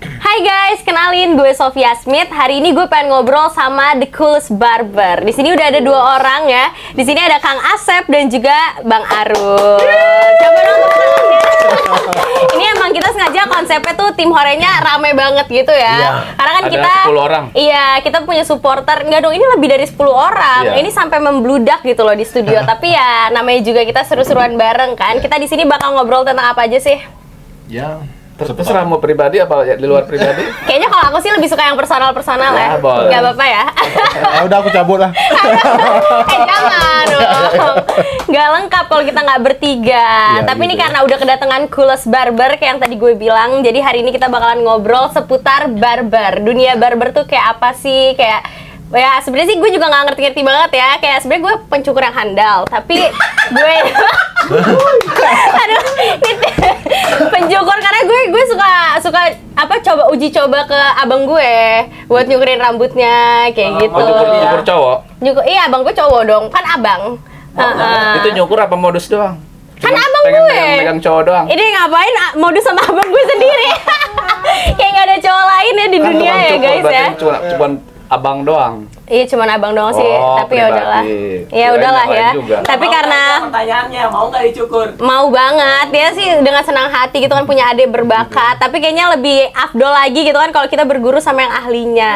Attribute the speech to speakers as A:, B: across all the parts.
A: Hai guys, kenalin gue Sofia Smith. Hari ini gue pengen ngobrol sama The Coolest Barber. Di sini udah ada dua orang ya. Di sini ada Kang Asep dan juga Bang Arul. Coba dong tepuk tangannya. Ini emang kita sengaja konsepnya tuh tim horenya rame banget gitu ya.
B: Iya.
A: Karena kan
C: Ada
A: kita
C: 10 orang.
A: Iya, kita punya supporter. Enggak dong, ini lebih dari 10 orang.
C: Iya.
A: Ini sampai membludak gitu loh di studio. Tapi ya namanya juga kita seru-seruan bareng kan. Kita di sini bakal ngobrol tentang apa aja sih?
B: Ya,
C: Terserah mau pribadi apa ya, di luar pribadi?
A: Kayaknya kalau aku sih lebih suka yang personal-personal ya.
C: Ya, boleh.
A: Nggak apa-apa ya.
B: udah aku cabut lah.
A: Jangan dong. Nggak lengkap kalau kita nggak bertiga.
B: Iya,
A: Tapi ini
B: gitu.
A: karena udah kedatangan Coolest Barber kayak yang tadi gue bilang. Jadi hari ini kita bakalan ngobrol seputar barber. Dunia barber tuh kayak apa sih? Kayak ya sebenarnya sih gue juga nggak ngerti-ngerti banget ya. Kayak sebenarnya gue pencukur yang handal. Tapi gue aduh, pencukur karena gue suka apa uji coba ke abang gue buat nyukurin rambutnya kayak gitu.
C: Nyukur cowok?
A: Iya, abang gue cowok dong, kan abang.
C: Itu nyukur apa modus doang?
A: Kan
C: Cuman
A: abang
C: pengen
A: gue.
C: megang cowok doang?
A: Ini ngapain modus sama abang gue sendiri? Kayak gak ada cowok lain ya di dunia ya guys ya.
C: Cuman abang doang.
A: Iya, cuman abang doang sih,
C: Oh,
A: tapi ya udahlah.
C: pribadi.
A: Ya
C: Kirain
A: udahlah
C: yang
A: ya.
C: lain juga.
A: Tapi karena
D: pertanyaannya mau nggak dicukur?
A: mau banget dia sih dengan senang hati gitu kan punya adik berbakat, tapi kayaknya lebih afdol lagi gitu kan kalau kita berguru sama yang ahlinya.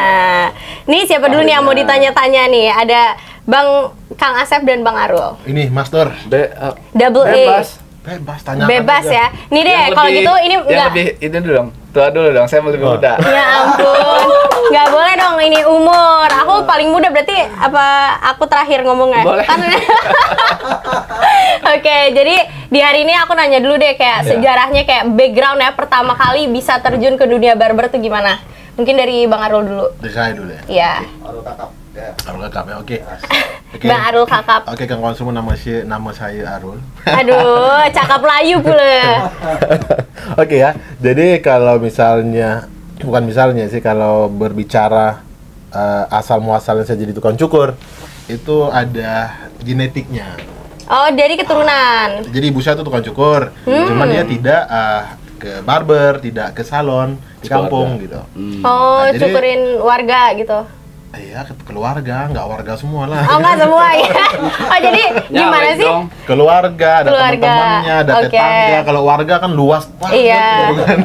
A: Nih siapa dulu nih yang mau ditanya-tanya nih? Ada Bang Kang Asep dan Bang Arul.
B: Ini Master.
A: Double
C: Bebas.
B: Bebas tanya.
A: Bebas ya. Nih deh,
C: Yang
A: kalau
C: lebih-
A: gitu ini
C: yang
A: enggak.
C: lebih ini dulu dong. Tua dulu dong, saya lebih muda.
A: Ya ampun, nggak boleh dong ini umur. Aku paling muda berarti apa? Aku terakhir ngomongnya.
C: Boleh.
A: Kan? Oke, jadi di hari ini aku nanya dulu deh kayak
C: Ya.
A: sejarahnya kayak background ya pertama kali bisa terjun ke dunia barber tuh gimana? Mungkin dari Bang Arul dulu.
B: Dari saya dulu ya.
A: Iya,
B: Baru kakap ya. Oke.
A: Bang Arul kakap.
B: Oke, Kang Konsumen, nama saya Arul.
A: Aduh, cakap Melayu pula.
B: Oke ya. Jadi kalau misalnya bukan misalnya sih kalau berbicara asal muasalnya saya jadi tukang cukur itu ada genetiknya.
A: Oh, dari keturunan.
B: Jadi ibu saya tuh tukang cukur, cuman dia tidak ke barber, tidak ke salon di kampung gitu.
A: Oh,
B: Nah, jadi-
A: cukurin warga gitu.
B: Iya, ke keluarga, nggak warga semua lah.
A: Oh, nggak semua ya. Oh, jadi gimana
C: Nyawek
A: sih?
C: dong.
B: Keluarga, ada
A: Keluarga,
B: teman-temannya, ada
A: oke.
B: tetangga. Kalau warga kan luas banget,
A: Iya.
B: gitu kan.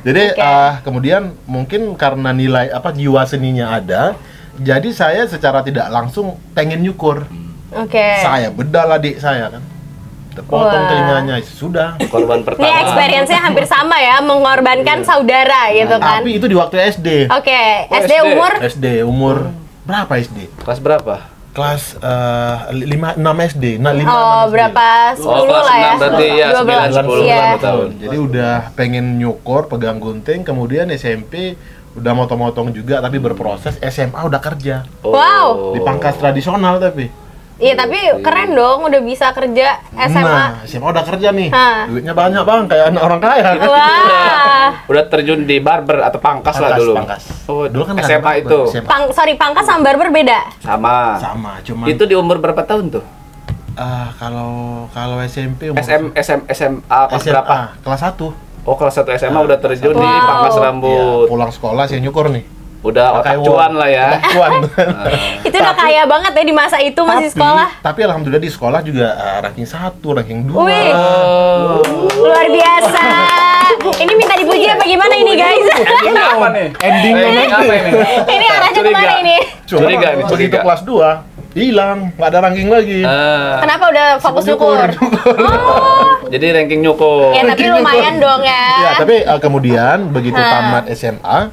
B: Jadi
A: Oke.
B: kemudian mungkin karena nilai jiwa seninya ada, jadi saya secara tidak langsung pengen nyukur.
A: Oke.
B: Saya bedal adik saya kan, potong
A: Wah.
B: telinganya sudah.
C: Korban
A: Ini
C: pertama.
A: experience-nya hampir sama ya, mengorbankan saudara gitu kan.
B: Tapi itu di waktu SD.
A: Oke,
C: Oh,
A: SD
C: SD.
A: umur
B: SD umur berapa SD?
C: Kelas berapa?
B: Kelas 6 SD. Nah, 5
A: oh berapa? 10
C: kelas
A: lah ya.
C: 6 berarti ya,
A: 12.
C: 9, 10
A: Iya.
C: tahun.
B: Jadi udah pengen nyukur, pegang gunting, kemudian SMP udah motong-motong juga tapi berproses, SMA udah kerja.
A: Wow.
B: Di pangkas tradisional tapi.
A: Iya, tapi keren dong udah bisa kerja SMA.
B: Nah, SMA udah kerja nih.
A: Hah.
B: Duitnya banyak, Bang, kayak anak orang kaya kan.
A: Wah.
C: Udah terjun di barber atau pangkas lah dulu.
B: Pangkas.
C: Oh,
B: Dulu kan nggak ada
C: SMA
B: barber,
C: itu.
B: SMA.
A: Pangkas sama barber beda.
C: Sama.
B: Sama, cuman
C: Itu di umur berapa tahun tuh?
B: kalau SMP umur
C: SMA kelas berapa?
B: kelas 1.
C: Oh, kelas 1 SMA udah terjun di
A: Wow.
C: pangkas
B: Iya,
C: rambut.
B: pulang sekolah saya nyukur nih.
C: Udah otak cuan lah ya.
B: Otak cuan.
A: Itu udah kaya banget ya di masa itu masih sekolah.
B: Tapi alhamdulillah di sekolah juga ranking 1, ranking 2.
A: Wih.
C: Oh.
A: Luar biasa. Ini minta dipuji apa gimana ini guys?
C: Ini apa nih?
B: Endingnya
C: Ending
B: nanti.
C: apa ini?
A: Ini arahnya kemana ini?
B: Cuma
C: Curiga nih,
B: begitu
C: curiga.
B: kelas 2 hilang, nggak ada ranking lagi.
A: Kenapa udah fokus
B: Nyukur,
A: nyukur? Oh.
C: Jadi ranking nyukur.
A: Ya tapi lumayan dong ya.
B: Ya, tapi kemudian begitu tamat SMA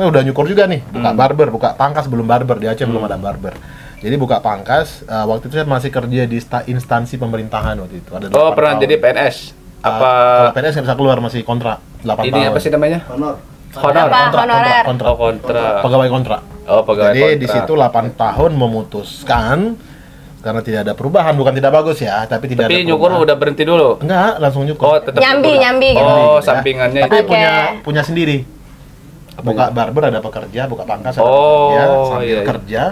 B: udah nyukur juga nih, buka barber, buka pangkas belum barber di Aceh belum ada barber. Jadi buka pangkas, waktu itu saya masih kerja di instansi pemerintahan waktu itu. Ada
C: Oh,
B: 8
C: pernah
B: tahun.
C: jadi PNS? Apa
B: Kalau PNS nggak bisa keluar, masih kontrak 8
C: ini
B: tahun.
C: apa sih namanya?
D: Honor.
C: Honor.
A: Apa? Honorer.
B: Kontrak.
C: Oh, kontrak.
B: Pegawai kontrak.
C: Oh, pegawai
B: Jadi
C: kontrak.
B: di situ 8 tahun memutuskan karena tidak ada perubahan, bukan tidak bagus ya, tapi tidak
C: Tapi
B: ada
C: nyukur
B: perubahan.
C: udah berhenti dulu.
B: Enggak, langsung nyukur.
C: Oh, tetap
A: Nyambi,
C: nyukur.
A: nyambi gitu.
C: Oh,
B: Gitu ya.
C: sampingannya
B: Tapi
C: itu.
A: Oke.
B: punya sendiri. Buka barber ada pekerja, buka pangkas ada
C: Oh,
B: pekerja, sambil
C: iya, iya.
B: kerja.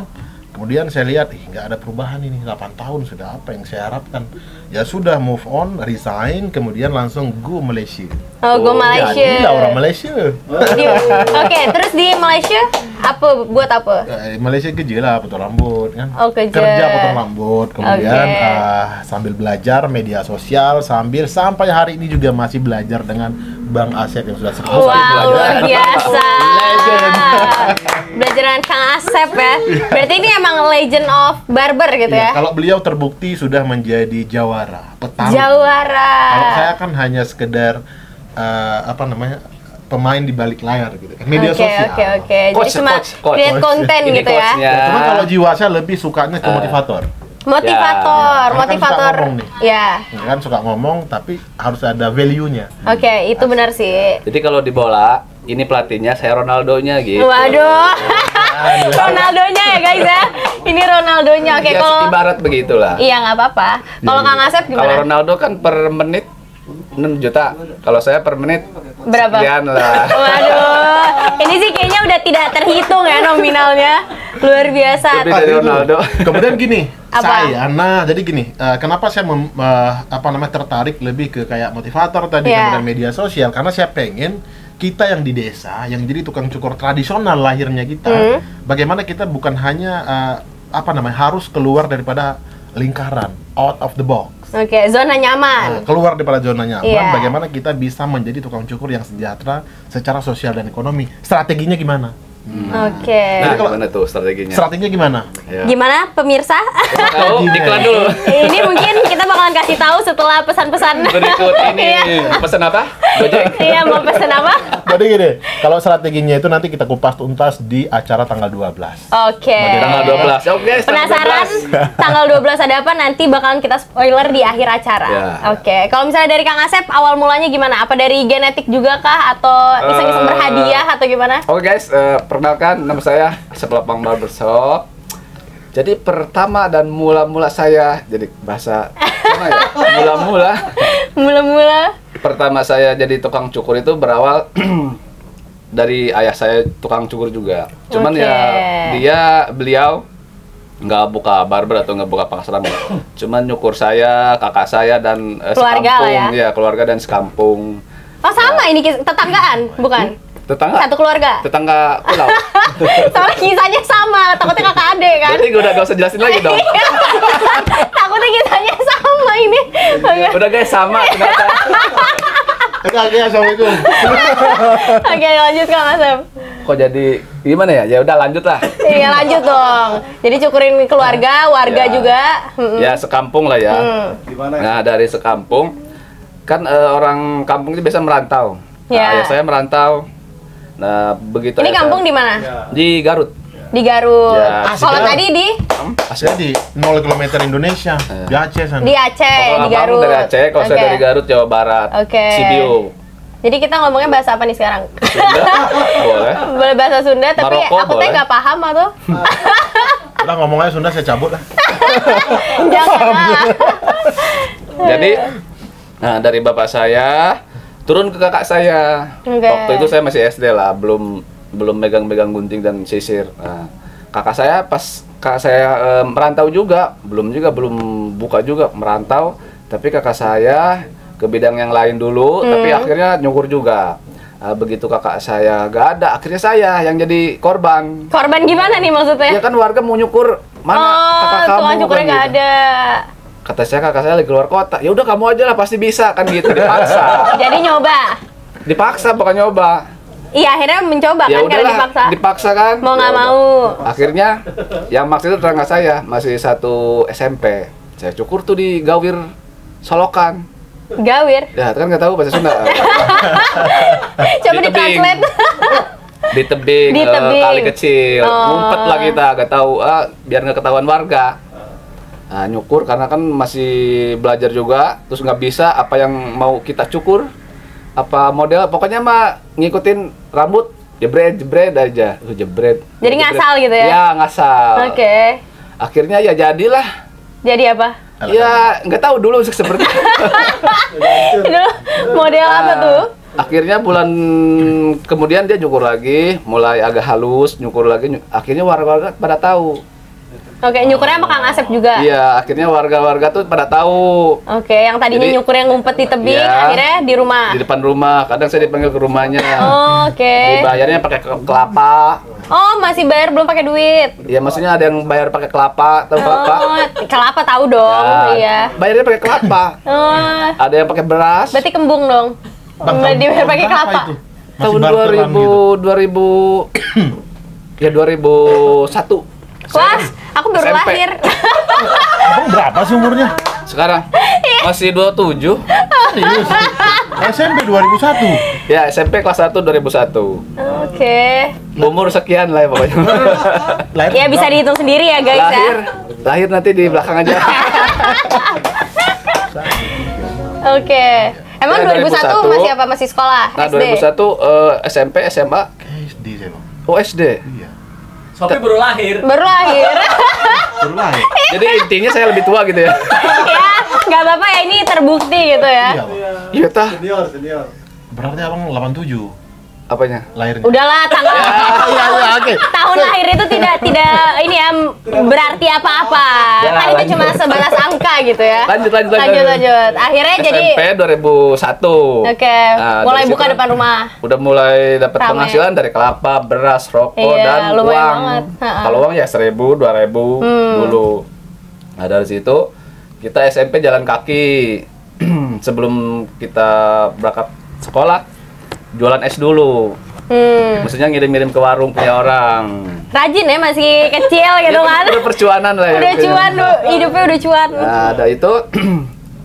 B: Kemudian saya lihat, nggak ada perubahan ini, 8 tahun sudah, apa yang saya harapkan. Ya sudah, move on, resign, kemudian langsung go Malaysia.
A: Oh, go Malaysia.
B: Jadilah orang Malaysia.
A: Oke, terus di Malaysia buat apa?
B: Malaysia kerja lah, potong rambut kan.
A: Oh, kerja.
B: Kerja potong rambut, kemudian
A: Oke.
B: sambil belajar media sosial, sampai hari ini juga masih belajar dengan Bang Asep yang sudah sering
A: Wow, luar biasa. Belajar dengan Kang Asep ya. Berarti ini emang legend of barber gitu
B: Iya,
A: ya?
B: kalau beliau terbukti sudah menjadi jawara, petarung.
A: Jawara.
B: Kalau saya kan hanya sekedar pemain di balik layar gitu kan, media sosial.
A: Oke. Jadi
C: Coach,
A: cuma
C: coach.
A: create konten
C: Ini
A: gitu ya?
C: coachnya.
B: Cuma kalau jiwa saya lebih sukanya ke motivator.
A: Motivator,
B: Karena kan suka
A: motivator.
B: ngomong nih.
A: Ya.
B: Ya kan suka ngomong tapi harus ada value-nya.
A: Oke, itu benar sih.
C: Jadi kalau di bola, ini pelatihnya, saya Ronaldonya gitu.
A: Waduh. Ronaldonya ya guys ya. Ini Ronaldonya. Oke,
C: Ya,
A: kalau
C: ibarat begitulah.
A: iya nggak apa-apa. Kalau Kang Asep
C: Kalau
A: gimana?
C: Ronaldo kan per menit 6 juta. Kalau saya per menit
A: Berapa?
C: sekian lah.
A: Waduh, ini sih kayaknya udah tidak terhitung ya nominalnya. Luar biasa.
C: Lebih dari Ronaldo.
B: Kemudian gini,
A: Apa?
B: jadi gini, kenapa saya tertarik lebih ke kayak motivator tadi,
A: Iya.
B: kemudian media sosial, karena saya pengen kita yang di desa, yang jadi tukang cukur tradisional lahirnya kita, bagaimana kita bukan hanya harus keluar daripada lingkaran, out of the box.
A: Oke, zona nyaman.
B: Keluar daripada zona nyaman,
A: Iya.
B: bagaimana kita bisa menjadi tukang cukur yang sejahtera secara sosial dan ekonomi. Strateginya gimana?
A: Oke.
C: Nah,
B: kalau-
C: gimana tuh strateginya?
B: Strateginya gimana?
C: Ya.
A: Gimana pemirsa?
C: Tahu iklan dulu.
A: Ini mungkin kita bakalan kasih tahu setelah pesan-pesan
C: Berikut ini
A: Iya.
C: pesan apa? Gojek.
A: Iya, mau pesen apa?
B: Jadi gini, kalau strateginya itu nanti kita kupas tuntas di acara tanggal 12.
A: Oke.
C: Tanggal 12. Oke, tanggal
A: Penasaran
C: 12.
A: tanggal 12 ada apa? Nanti bakalan kita spoiler di akhir acara.
C: Ya.
A: Oke. Kalau misalnya dari Kang Asep, awal mulanya gimana? Apa dari genetik juga kah? Atau iseng-iseng berhadiah atau gimana?
C: Oke guys, perkenalkan nama saya Asep Lapang Barbershop. Jadi pertama dan mula-mula saya, jadi bahasa mana ya?
A: Mula-mula.
C: Pertama saya jadi tukang cukur itu berawal dari ayah saya tukang cukur juga. Cuman
A: Oke.
C: ya beliau nggak buka barber atau nggak buka pangkas rambut. Cuman nyukur saya, kakak saya dan
A: Keluarga lah
C: sekampung,
A: ya?
C: keluarga dan sekampung.
A: Oh sama ini tetanggaan, bukan?
C: Tetangga.
A: Satu keluarga.
C: Tetangga pulau.
A: Soalnya kisahnya sama, takutnya kakak adik kan?
C: Berarti gue udah gak usah jelasin lagi dong.
A: Takutnya kisahnya sama ini. Oke.
C: Udah guys sama ternyata.
B: Oke, assalamualaikum.
A: Oke, lanjut Kang Asep.
C: Kok jadi gimana ya? Ya udah lanjut lah.
A: Iya lanjut dong. Jadi cukurin keluarga, warga
C: Ya.
A: juga.
C: Ya sekampung lah ya. Nah dari sekampung kan orang kampung itu biasa merantau. Nah,
A: Ya.
C: ayah saya merantau. Nah begitu.
A: Ini
C: ayah
A: kampung
C: saya-
A: di mana?
C: Di Garut.
A: Di Garut.
C: Ya.
A: Kalau tadi di
B: Saya di 0 km Indonesia, di Aceh sana.
A: di Aceh,
C: Kalau
A: di
C: abang
A: Garut.
C: dari Aceh, kalau saya
A: Oke.
C: dari Garut Jawa Barat.
A: Oke.
C: Sibiu.
A: Jadi kita ngomongnya bahasa apa nih sekarang?
C: Sunda, boleh.
A: Boleh bahasa Sunda, tapi
C: Maroko
A: aku tuh
C: boleh.
A: nggak paham atau?
B: Udah ngomongnya Sunda, saya cabut lah.
A: Jangan.
C: Jadi nah dari bapak saya turun ke kakak saya.
A: Oke.
C: Waktu itu saya masih SD lah, belum megang-megang gunting dan sisir. Nah, kakak saya pas kakak saya merantau juga, belum buka juga merantau, tapi kakak saya ke bidang yang lain dulu, tapi akhirnya nyukur juga. Begitu kakak saya gak ada, akhirnya saya yang jadi korban.
A: Korban gimana nih maksudnya?
C: Ya kan warga mau nyukur, mana kakak kamu?
A: tukang cukurnya
C: kan
A: nggak
C: gitu.
A: ada.
C: Kata saya kakak saya lagi keluar kota. Ya udah kamu aja lah pasti bisa kan gitu, dipaksa.
A: Jadi nyoba.
C: Dipaksa bukan nyoba.
A: Iya akhirnya mencoba
C: Ya
A: kan karena
C: udahlah,
A: dipaksa.
C: dipaksa kan.
A: Mau nggak
C: Ya udah.
A: mau.
C: Akhirnya yang maksa itu tetangga saya masih satu SMP. Saya cukur tuh di Gawir Solokan.
A: Gawir.
C: Ya kan nggak tahu bahasa Sunda.
A: Coba
C: Di tebing.
A: ditranslate.
C: Di tebing,
A: Di tebing.
C: kali kecil,
A: Oh.
C: ngumpet lah kita, nggak tahu, biar nggak ketahuan warga. Nah, nyukur karena kan masih belajar juga, terus nggak bisa apa yang mau kita cukur, apa model, pokoknya mah ngikutin rambut, jebret aja, jebret.
A: Jadi ngasal gitu ya?
C: Ya ngasal.
A: Oke.
C: Akhirnya ya jadilah.
A: Jadi apa?
C: Ya nggak tahu dulu seperti.
A: Dulu model apa tuh?
C: Akhirnya bulan kemudian dia nyukur lagi, mulai agak halus, nyukur lagi. Akhirnya warga-warga pada tahu.
A: Oke, nyukurnya sama Kang Asep juga?
C: Iya, akhirnya warga-warga tuh pada tahu.
A: Oke, yang tadinya
C: Jadi,
A: nyukur yang ngumpet di tebing,
C: iya,
A: akhirnya di rumah?
C: Di depan rumah, kadang saya dipanggil ke rumahnya.
A: Oke.
C: Dibayarnya pakai kelapa.
A: Oh, masih bayar belum pakai duit?
C: Ya maksudnya ada yang bayar pakai kelapa, tahu kelapa?
A: Oh, kelapa tahu dong,
C: Ya,
A: iya.
C: bayarnya pakai kelapa.
A: Oh,
C: Ada yang pakai beras.
A: berarti kembung dong?
B: Bang,
A: Nggak dibayar
B: tahun
A: pakai
B: berapa
A: kelapa?
B: itu? Masih
C: Tahun
B: barteran
C: 2000,
B: gitu.
C: 2000 ya 2001.
A: Wah, aku baru
C: SMP.
A: lahir.
B: Abang berapa sih umurnya?
C: Sekarang masih 27.
B: Serius? SMP 2001.
C: Ya, SMP kelas 1 2001.
A: Oke.
C: Umur sekian lah ya pokoknya.
B: Lahir
A: Ya bisa dihitung sendiri ya guys
C: lahir,
A: ya.
C: lahir nanti di belakang aja.
A: Oke. Emang
C: Ya,
A: 2001 masih apa? Masih sekolah?
C: Nah,
A: SD?
C: 2001 SMP, SMA,
B: SD saya bang.
C: oh SD.
B: Iya.
D: Sopi baru lahir.
A: Baru lahir.
B: Baru lahir.
C: Jadi intinya saya lebih tua gitu ya.
A: Ya, nggak apa-apa ya, ini terbukti gitu ya.
B: Iya bang.
C: Iya tah.
B: Berarti abang 87
C: Apanya?
B: lahirnya.
A: Udahlah, tanggal
B: Iya iya oke.
A: tahun lahir itu tidak ini ya berarti apa-apa.
C: Ya,
A: Kan itu
C: lanjut.
A: cuma 11 angka gitu ya.
C: Lanjut.
A: Lanjut. Akhirnya jadi
C: SMP 2001.
A: oke,
C: Nah,
A: mulai
C: dari
A: buka
C: situ
A: depan rumah.
C: Udah mulai dapat
A: Rame.
C: penghasilan dari kelapa, beras, rokok,
A: Iya,
C: dan
A: lumayan
C: uang.
A: banget. Ha-ha.
C: Kalau uang ya 1.000, 2.000 dulu. Nah dari situ kita SMP jalan kaki. Sebelum kita berangkat sekolah, jualan es dulu. Maksudnya ngirim-ngirim ke warung punya orang.
A: Rajin ya, masih kecil gitu
C: Ya,
A: kan.
C: udah percuanan lah ya.
A: Udah cuan, hidupnya udah cuan.
C: Nah, ada itu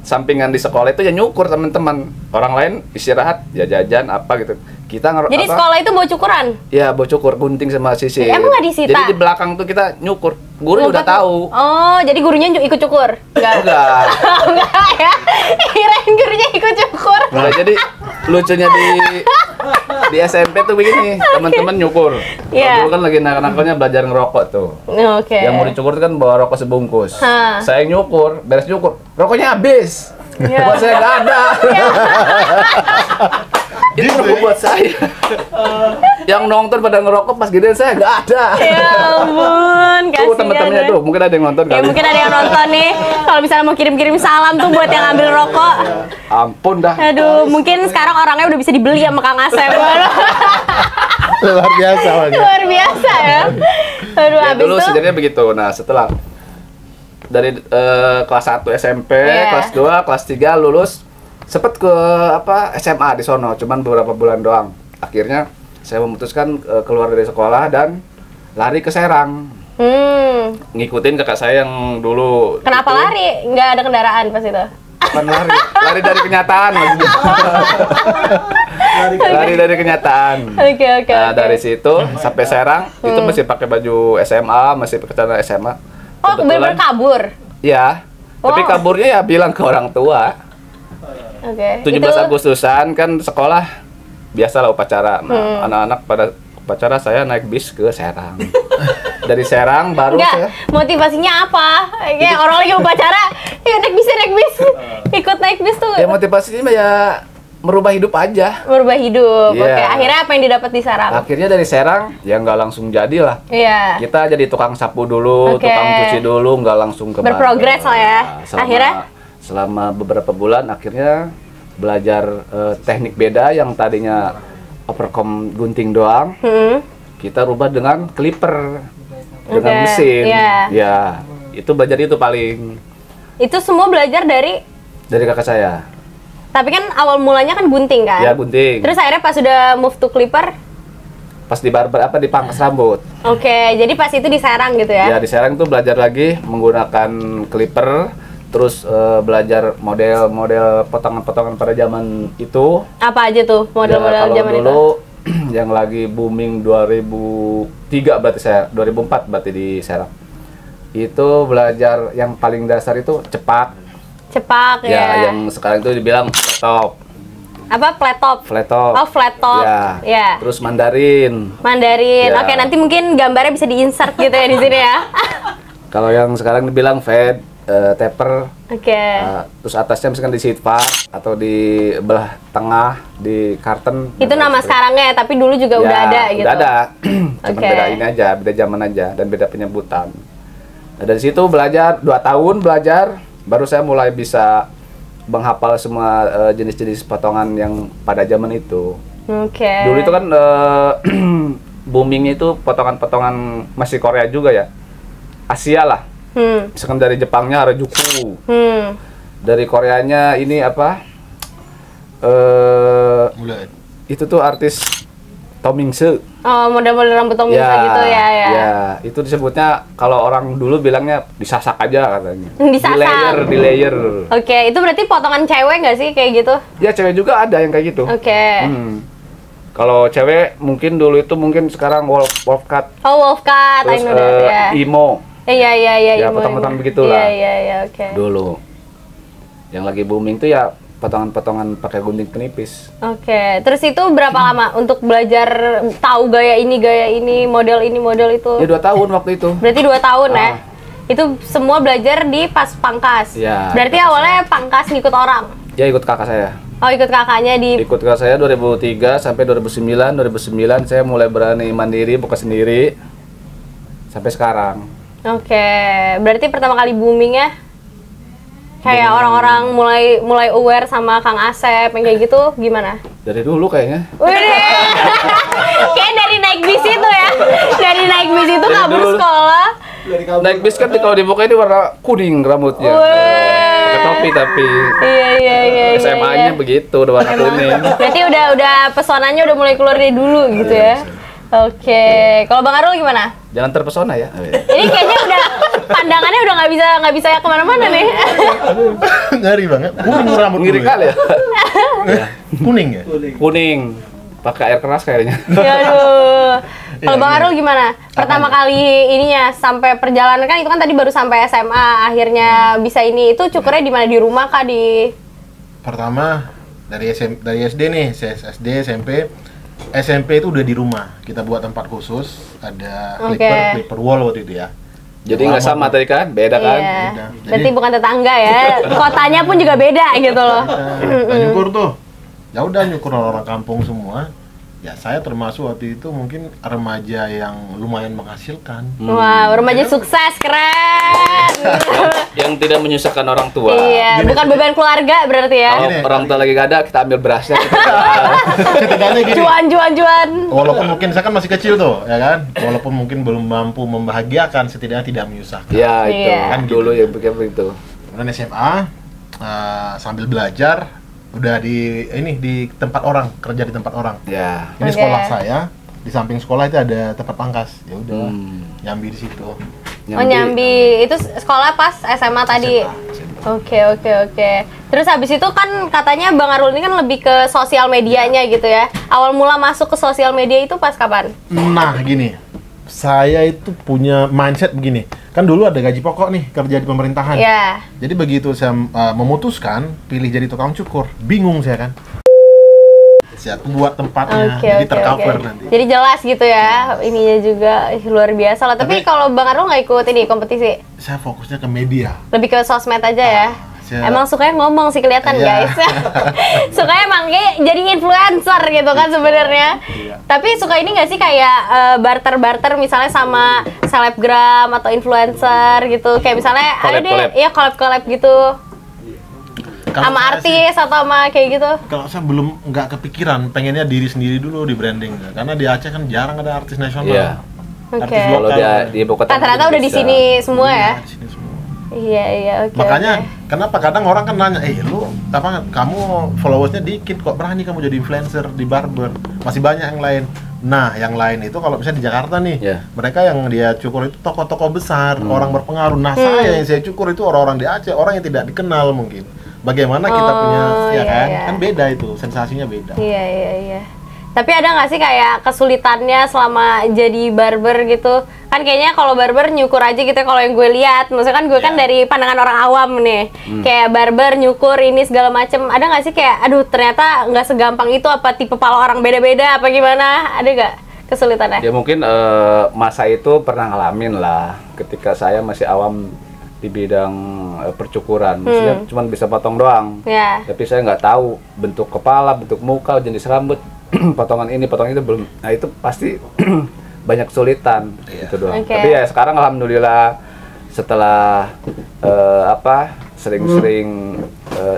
C: sampingan di sekolah itu ya nyukur teman-teman. Orang lain istirahat, ya jajan apa gitu. Kita
A: Jadi sekolah itu bawa cukuran?
C: ya bawa cukur gunting sama sisir.
A: Emang nggak disita?
C: Jadi di belakang tuh kita nyukur. Guru udah
A: Ngumpet-
C: tahu.
A: Oh, jadi gurunya ikut cukur? Enggak.
C: Enggak.
A: Enggak ya. Kirain gurunya ikut cukur.
C: Nah, jadi lucunya di SMP tuh begini, teman-teman nyukur.
A: Iya.
C: Dulu kan lagi anak-anaknya belajar ngerokok tuh.
A: Oke.
C: Yang mau dicukur tuh kan bawa rokok sebungkus.
A: Hah.
C: Saya nyukur, beres nyukur, rokoknya habis.
A: Iya.
C: Buat saya nggak ada. Itu
B: Gitu
C: rokok
B: ya?
C: buat saya. Yang nonton pada ngerokok pas gedean saya nggak ada.
A: Ya ampun,
C: Tuh
A: kasihan
C: teman-temannya
A: ya.
C: tuh, mungkin ada yang nonton
A: Ya
C: kali.
A: mungkin ada yang nonton nih. Kalau misalnya mau kirim-kirim salam tuh buat yang ambil rokok.
C: Ampun dah.
A: Aduh, mungkin sekarang orangnya udah bisa dibeli sama Kang Asep.
B: Luar biasa bang.
A: Luar biasa ya. Aduh,
C: Ya,
A: habis
C: dulu
A: tuh.
C: sebenarnya begitu. Nah, setelah dari kelas 1 SMP,
A: Iya.
C: kelas 2, kelas 3 lulus, sempet ke SMA di sono, cuman beberapa bulan doang. Akhirnya saya memutuskan keluar dari sekolah dan lari ke Serang. Ngikutin kakak saya yang dulu.
A: Kenapa
C: itu.
A: lari? Nggak ada kendaraan pas itu.
C: Bukan lari, lari dari kenyataan maksudnya. Lari dari kenyataan.
A: Oke.
C: Nah, dari situ sampai Serang itu masih pakai baju SMA, masih pakai celana SMA.
A: Oh, bener-bener kabur.
C: Ya, tapi
A: Wow.
C: kaburnya ya bilang ke orang tua.
A: Oke.
C: 17 Agustusan kan sekolah biasalah upacara. Nah, anak-anak pada upacara saya naik bis ke Serang. Dari Serang baru
A: Enggak,
C: saya
A: motivasinya apa? Kayak orang lagi upacara, ya naik bis. Ikut naik bis tuh.
C: ya motivasinya ya merubah hidup aja.
A: Merubah hidup.
C: Iya.
A: Oke, akhirnya apa yang didapat di Serang?
C: Akhirnya dari Serang ya nggak langsung jadi lah.
A: Iya.
C: Kita jadi tukang sapu dulu,
A: Oke.
C: tukang cuci dulu, nggak langsung ke
A: Berprogres
C: barber.
A: lah ya.
C: Selama-
A: Akhirnya?
C: selama beberapa bulan akhirnya belajar teknik beda yang tadinya overcom gunting doang, kita rubah dengan clipper dengan
A: Oke,
C: mesin.
A: iya.
C: Ya, itu belajar itu paling
A: Itu semua belajar dari,
C: dari kakak saya.
A: tapi kan awal mulanya kan gunting kan?
C: Ya gunting.
A: Terus akhirnya pas sudah move to clipper,
C: Pas di barber apa di pangkas rambut.
A: oke, jadi pas itu di Serang gitu ya?
C: Ya di Serang tuh belajar lagi menggunakan clipper, terus belajar model-model potongan-potongan pada zaman itu.
A: Apa aja tuh model-model
C: Ya,
A: zaman
C: kalau
A: itu?
C: dulu yang lagi booming 2003 berarti saya 2004 berarti di Serang. Itu belajar yang paling dasar itu cepak.
A: Cepak
C: Ya,
A: ya.
C: yang sekarang itu dibilang top,
A: Apa flat top?
C: flat top.
A: Oh, flat top.
C: Ya.
A: Ya.
C: Terus Mandarin.
A: Mandarin.
C: Ya.
A: Oke, nanti mungkin gambarnya bisa di-insert gitu ya di sini ya.
C: Kalau yang sekarang dibilang fade, taper.
A: Oke.
C: Terus atasnya misalkan di sitva atau di belah tengah di karton.
A: Itu nama sekarangnya, tapi dulu juga udah ada gitu.
C: Udah ada. Cuman
A: Oke.
C: beda ini aja, beda zaman aja dan beda penyebutan. Nah, dari situ belajar 2 tahun belajar, baru saya mulai bisa menghafal semua jenis-jenis potongan yang pada zaman itu.
A: Oke.
C: Dulu itu kan boomingnya itu potongan-potongan masih Korea juga ya, Asia lah. Misalkan dari Jepangnya Harajuku, dari Koreanya ini apa?
B: Mulai.
C: Itu tuh artis Tomingse.
A: Oh, model-model rambut Tom Mingse gitu ya.
C: Ya, itu disebutnya kalau orang dulu bilangnya disasak aja katanya.
A: Disasak.
C: Di layer.
A: Oke, itu berarti potongan cewek nggak sih kayak gitu?
C: Ya, cewek juga ada yang kayak gitu.
A: Oke.
C: Kalau cewek mungkin dulu itu mungkin sekarang wolf cut.
A: Oh, wolf cut, I
C: Terus
A: know that, ya.
C: imo.
A: Iya,
C: Ya,
A: imo,
C: potong-potong
A: imo.
C: begitu lah.
A: Iya, oke.
C: Dulu. Yang lagi booming tuh ya potongan-potongan pakai gunting penipis.
A: Oke, terus itu berapa lama untuk belajar tahu gaya ini, model itu?
C: Ya 2 tahun waktu itu.
A: Berarti 2 tahun ya? Itu semua belajar di pas pangkas?
C: Iya,
A: Berarti
C: di
A: awalnya pangkas ngikut orang?
C: Ya ikut kakak saya.
A: Oh, ikut kakaknya di...
C: Ikut kakak saya 2003 sampai 2009. 2009 saya mulai berani mandiri, buka sendiri. Sampai sekarang.
A: Oke, berarti pertama kali boomingnya kayak orang-orang mulai aware sama Kang Asep yang kayak gitu gimana?
C: Dari dulu kayaknya.
A: Wih, kayak dari naik bis itu ya, dari naik bis itu
C: Dari
A: kabur
C: dulu.
A: sekolah.
C: Naik bis kan kalau dibuka ini warna kuning rambutnya. Pakai topi tapi.
A: Iya.
C: SMA-nya begitu, udah warna kuning.
A: Berarti udah pesonanya udah mulai keluar dari dulu gitu ya. Oke, kalau Bang Arul gimana?
C: Jangan terpesona ya.
A: Ini kayaknya udah pandangannya udah nggak bisa kemana-mana nih.
B: Ngeri banget. Kuning rambut
C: Ngiri
B: dulu
C: kali ya.
B: Kuning ya?
C: Kuning. Pakai air keras kayaknya.
A: Aduh. Kalau
B: Iya,
A: Bang
B: iya.
A: Arul gimana? Pertama kali ininya sampai perjalanan kan itu kan tadi baru sampai SMA, akhirnya bisa ini itu cukurnya di mana, di rumah kah di...
B: Pertama dari SD nih, SD, SMP. SMP itu udah di rumah. Kita buat tempat khusus, ada
A: Oke.
B: clipper wall waktu itu ya.
C: Jadi nggak sama tadi kan? Beda kan?
A: Iya.
B: Beda.
A: Berarti
B: Jadi-
A: bukan tetangga ya. Kotanya pun juga beda gitu loh.
B: Nah, nyukur tuh. Ya udah nyukur orang kampung semua. Ya saya termasuk waktu itu mungkin remaja yang lumayan menghasilkan.
A: Wah, remaja sukses, keren.
C: Yang tidak menyusahkan orang tua.
A: Iya, bukan beban keluarga berarti ya.
C: Kalau
B: Gini.
C: orang tua lagi gak ada, kita ambil berasnya.
B: Setidaknya gini.
A: Cuan.
B: Walaupun mungkin saya kan masih kecil tuh, ya kan. Walaupun mungkin belum mampu membahagiakan, setidaknya tidak menyusahkan.
C: Ya itu
A: Iya.
C: kan dulu yang begitu.
B: Kemudian SMA sambil belajar udah di tempat orang, kerja di tempat orang.
C: Ya.
B: Ini
A: Oke.
B: sekolah saya, di samping sekolah itu ada tempat pangkas. Ya udah, nyambi di situ.
A: Oh, Nyambi. Itu sekolah pas SMA tadi.
B: SMA.
A: Oke. Terus habis itu kan katanya Bang Arul ini kan lebih ke sosial medianya gitu ya. Awal mula masuk ke sosial media itu pas kapan?
B: Nah, gini. Saya itu punya mindset begini. Kan dulu ada gaji pokok nih kerja di pemerintahan.
A: Ya.
B: Jadi begitu saya memutuskan pilih jadi tukang cukur, bingung saya kan. Saya buat tempatnya, jadi tercover nanti.
A: Jadi jelas gitu ya, ininya juga luar biasa lah. Tapi kalau Bang Arul nggak ikut ini kompetisi,
B: Saya fokusnya ke media.
A: lebih ke sosmed aja ya. Emang sukanya ngomong sih kelihatan
B: Iya.
A: guys. Sukanya emang kayak jadi influencer gitu kan sebenarnya.
B: Iya.
A: Tapi suka ini nggak sih kayak barter-barter misalnya sama selebgram atau influencer gitu. Kayak misalnya ada deh,
C: Collab-collab.
A: ya collab-collab gitu.
B: Kalau
A: Sama
B: saya
A: artis atau sama kayak gitu.
B: Kalau saya belum nggak kepikiran, pengennya diri sendiri dulu di branding. Karena di Aceh kan jarang ada artis nasional.
C: Iya.
A: Oke.
B: Artis
C: Kalau
B: lokal.
C: di ibu kota
A: Rata-rata
C: mungkin
A: udah di
C: bisa.
A: sini semua ya.
B: Di sini semua.
A: Iya, oke.
B: Makanya
A: oke.
B: kenapa kadang orang kan nanya, lu apa kamu followersnya dikit kok berani kamu jadi influencer di barber? Masih banyak yang lain. Nah, yang lain itu kalau misalnya di Jakarta nih,
C: Ya.
B: mereka yang dia cukur itu tokoh-tokoh besar, orang berpengaruh. Nah, saya yang saya cukur itu orang-orang di Aceh, orang yang tidak dikenal mungkin. Bagaimana kita
A: Oh,
B: punya, ya
A: iya,
B: kan?
A: iya.
B: Kan beda itu, sensasinya beda.
A: Iya. Tapi ada nggak sih kayak kesulitannya selama jadi barber gitu? Kan kayaknya kalau barber nyukur aja gitu ya, kalau yang gue lihat. Maksudnya kan gue kan
B: Iya.
A: dari pandangan orang awam nih. Kayak barber, nyukur, ini segala macem. Ada nggak sih kayak, aduh ternyata nggak segampang itu, apa tipe pala orang beda-beda, apa gimana? Ada nggak kesulitannya?
C: Ya mungkin masa itu pernah ngalamin lah ketika saya masih awam di bidang percukuran. Maksudnya cuma bisa potong doang.
A: Ya.
C: Tapi saya nggak tahu bentuk kepala, bentuk muka, jenis rambut, potongan ini, potongan itu belum. Nah itu pasti banyak kesulitan
B: Iya.
C: itu doang.
A: Oke.
C: Tapi ya sekarang alhamdulillah setelah sering-sering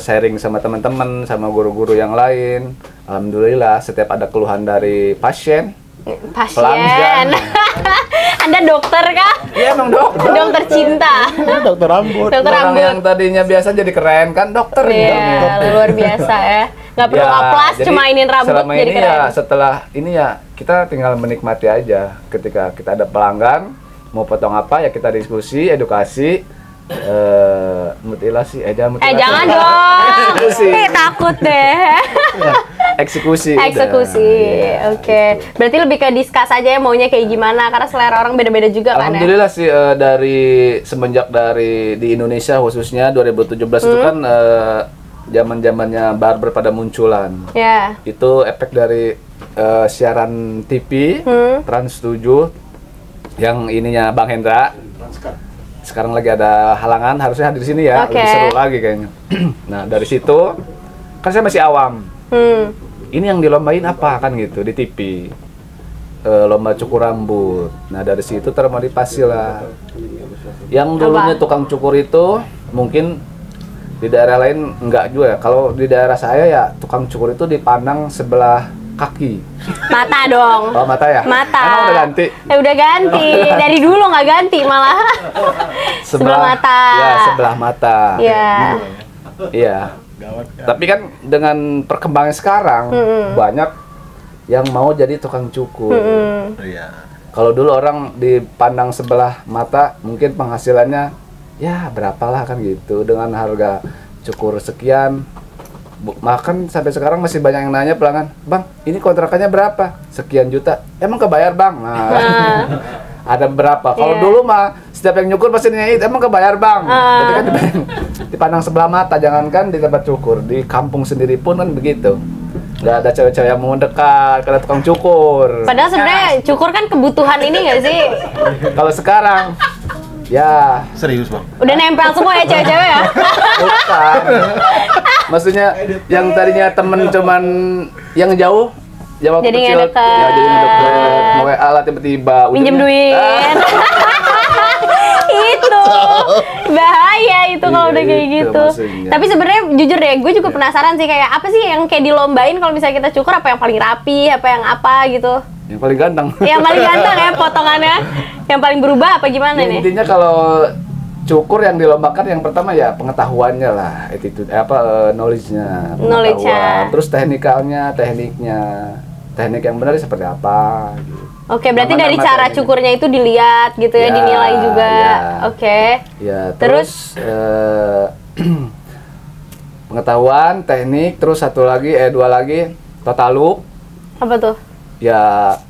C: sharing sama teman-teman, sama guru-guru yang lain, alhamdulillah setiap ada keluhan dari pasien.
A: Pasien. Anda dokter kah?
C: Iya emang dokter.
A: Dokter cinta.
B: Dokter rambut.
A: Dokter
C: Orang
A: rambut.
C: yang tadinya biasa jadi keren kan dokter.
A: Iya, luar biasa ya. Nggak perlu aplas,
C: jadi
A: cuma iniin rambut
C: selama
A: jadi
C: ini
A: keren.
C: ya, setelah ini ya kita tinggal menikmati aja. Ketika kita ada pelanggan mau potong apa ya kita diskusi, edukasi. Mutilasi
A: Jangan dong.
C: Eksekusi.
A: Takut deh.
C: Eksekusi.
A: Eksekusi. Oke. Berarti lebih ke discuss aja ya maunya kayak gimana karena selera orang beda-beda juga kan ya.
C: Alhamdulillah sih dari semenjak dari di Indonesia khususnya 2017 itu kan zaman-zamannya barber pada munculan.
A: Ya.
C: Itu efek dari siaran TV Trans 7 yang ininya Bang Hendra. Sekarang lagi ada halangan, harusnya hadir di sini ya,
A: Oke.
C: lebih seru lagi kayaknya. Nah dari situ kan saya masih awam. Ini yang dilombain apa kan gitu di TV. Lomba cukur rambut. Nah dari situ termotivasi lah. Yang dulunya tukang cukur itu mungkin di daerah lain enggak juga ya. Kalau di daerah saya ya tukang cukur itu dipandang sebelah kaki.
A: Mata dong.
C: Oh mata ya?
A: Mata.
C: Emang udah ganti?
A: Ya udah ganti. Dari dulu nggak ganti malah. Sebelah mata.
C: Ya sebelah mata.
A: Iya.
C: Iya. Tapi kan dengan perkembangan sekarang banyak yang mau jadi tukang cukur.
B: Iya.
C: Kalau dulu orang dipandang sebelah mata, mungkin penghasilannya ya berapalah kan gitu dengan harga cukur sekian. Bahkan sampai sekarang masih banyak yang nanya pelanggan, "Bang, ini kontrakannya berapa?" "Sekian juta." "Emang kebayar, Bang?" Nah, ada berapa? Kalau dulu mah setiap yang nyukur pasti nanya, "Emang kebayar, Bang?" Jadi kan dipandang sebelah mata, jangankan di tempat cukur, di kampung sendiri pun kan begitu. Nggak ada cewek-cewek yang mau mendekat karena tukang cukur.
A: Padahal sebenarnya cukur kan kebutuhan ini nggak sih?
C: Kalau sekarang, ya
B: Serius bang?
A: Udah nempel semua ya cewek-cewek ya?
C: bukan. Maksudnya yang tadinya temen cuman yang jauh, ya waktu
A: Jadi
C: kecil,
A: ngedeket.
C: ya jadi ngedeket. Mau WA lah tiba-tiba.
A: Minjem
C: ujungnya,
A: duit. Itu bahaya itu kalau udah kayak
C: Itu
A: gitu.
C: maksudnya.
A: Tapi sebenarnya jujur deh, gue juga penasaran sih kayak apa sih yang kayak dilombain kalau misalnya kita cukur, apa yang paling rapi, apa yang apa gitu.
C: Yang paling ganteng.
A: Yang paling ganteng ya potongannya. Yang paling berubah apa gimana
C: Ya,
A: nih?
C: intinya kalau cukur yang dilombakan yang pertama ya pengetahuannya lah, attitude knowledge-nya,
A: Knowledge-nya.
C: pengetahuan. Terus tekniknya, teknik yang benar seperti apa gitu.
A: Oke, berarti dari
C: Nama-nama
A: cara
C: tekniknya.
A: cukurnya itu dilihat gitu ya,
C: Ya,
A: dinilai juga.
C: ya.
A: Oke.
C: Ya,
A: Terus?
C: pengetahuan, teknik, terus dua lagi total look.
A: Apa tuh?
C: Ya,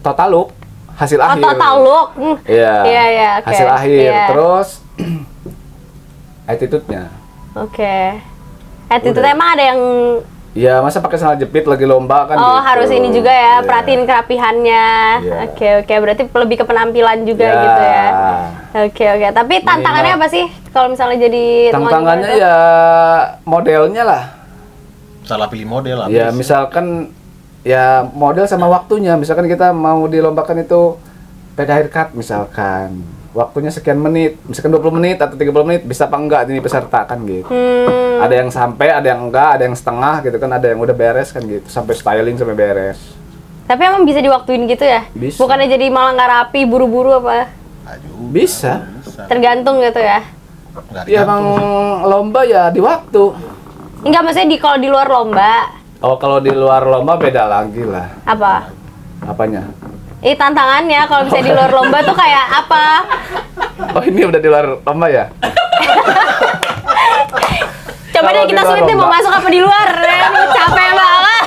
C: total look, hasil
A: Oh,
C: akhir.
A: total look.
C: Iya.
A: Iya, iya, oke.
C: Hasil akhir,
A: Iya.
C: terus attitude-nya.
A: Oke. Attitude
C: Udah.
A: emang ada yang
C: Ya, masa pakai sandal jepit lagi lomba kan gitu.
A: harus ini juga ya,
C: Iya.
A: perhatiin kerapihannya.
C: Iya.
A: Oke, berarti lebih ke penampilan juga
C: Ya.
A: gitu ya. Oke. Tapi tantangannya apa sih kalau misalnya jadi tukang
C: Tantangannya
A: cukur itu?
C: ya modelnya lah.
B: Salah pilih model lah.
C: Ya, misalkan ya model sama waktunya. Misalkan kita mau dilombakan itu pakai haircut misalkan. Waktunya sekian menit, misalkan 20 menit atau 30 menit, bisa apa enggak ini peserta kan gitu. Ada yang sampai, ada yang enggak, ada yang setengah gitu kan, ada yang udah beres kan gitu, sampai styling sampai beres.
A: Tapi emang bisa diwaktuin gitu ya?
C: Bisa.
A: Bukannya jadi malah nggak rapi, buru-buru apa?
C: Bisa.
A: Tergantung gitu ya?
B: Nggak
C: Ya emang
B: digantung.
C: lomba ya di waktu.
A: Enggak, maksudnya kalau di luar lomba,
C: Oh, kalau di luar lomba beda lagi lah.
A: apa?
C: Apanya?
A: Tantangannya kalau bisa di luar lomba tuh kayak apa?
C: Oh, ini udah di luar lomba ya?
A: Coba
C: Kalau
A: deh
C: di
A: kita
C: luar
A: sulitin mau
C: lomba.
A: masuk apa di luar? Capek banget.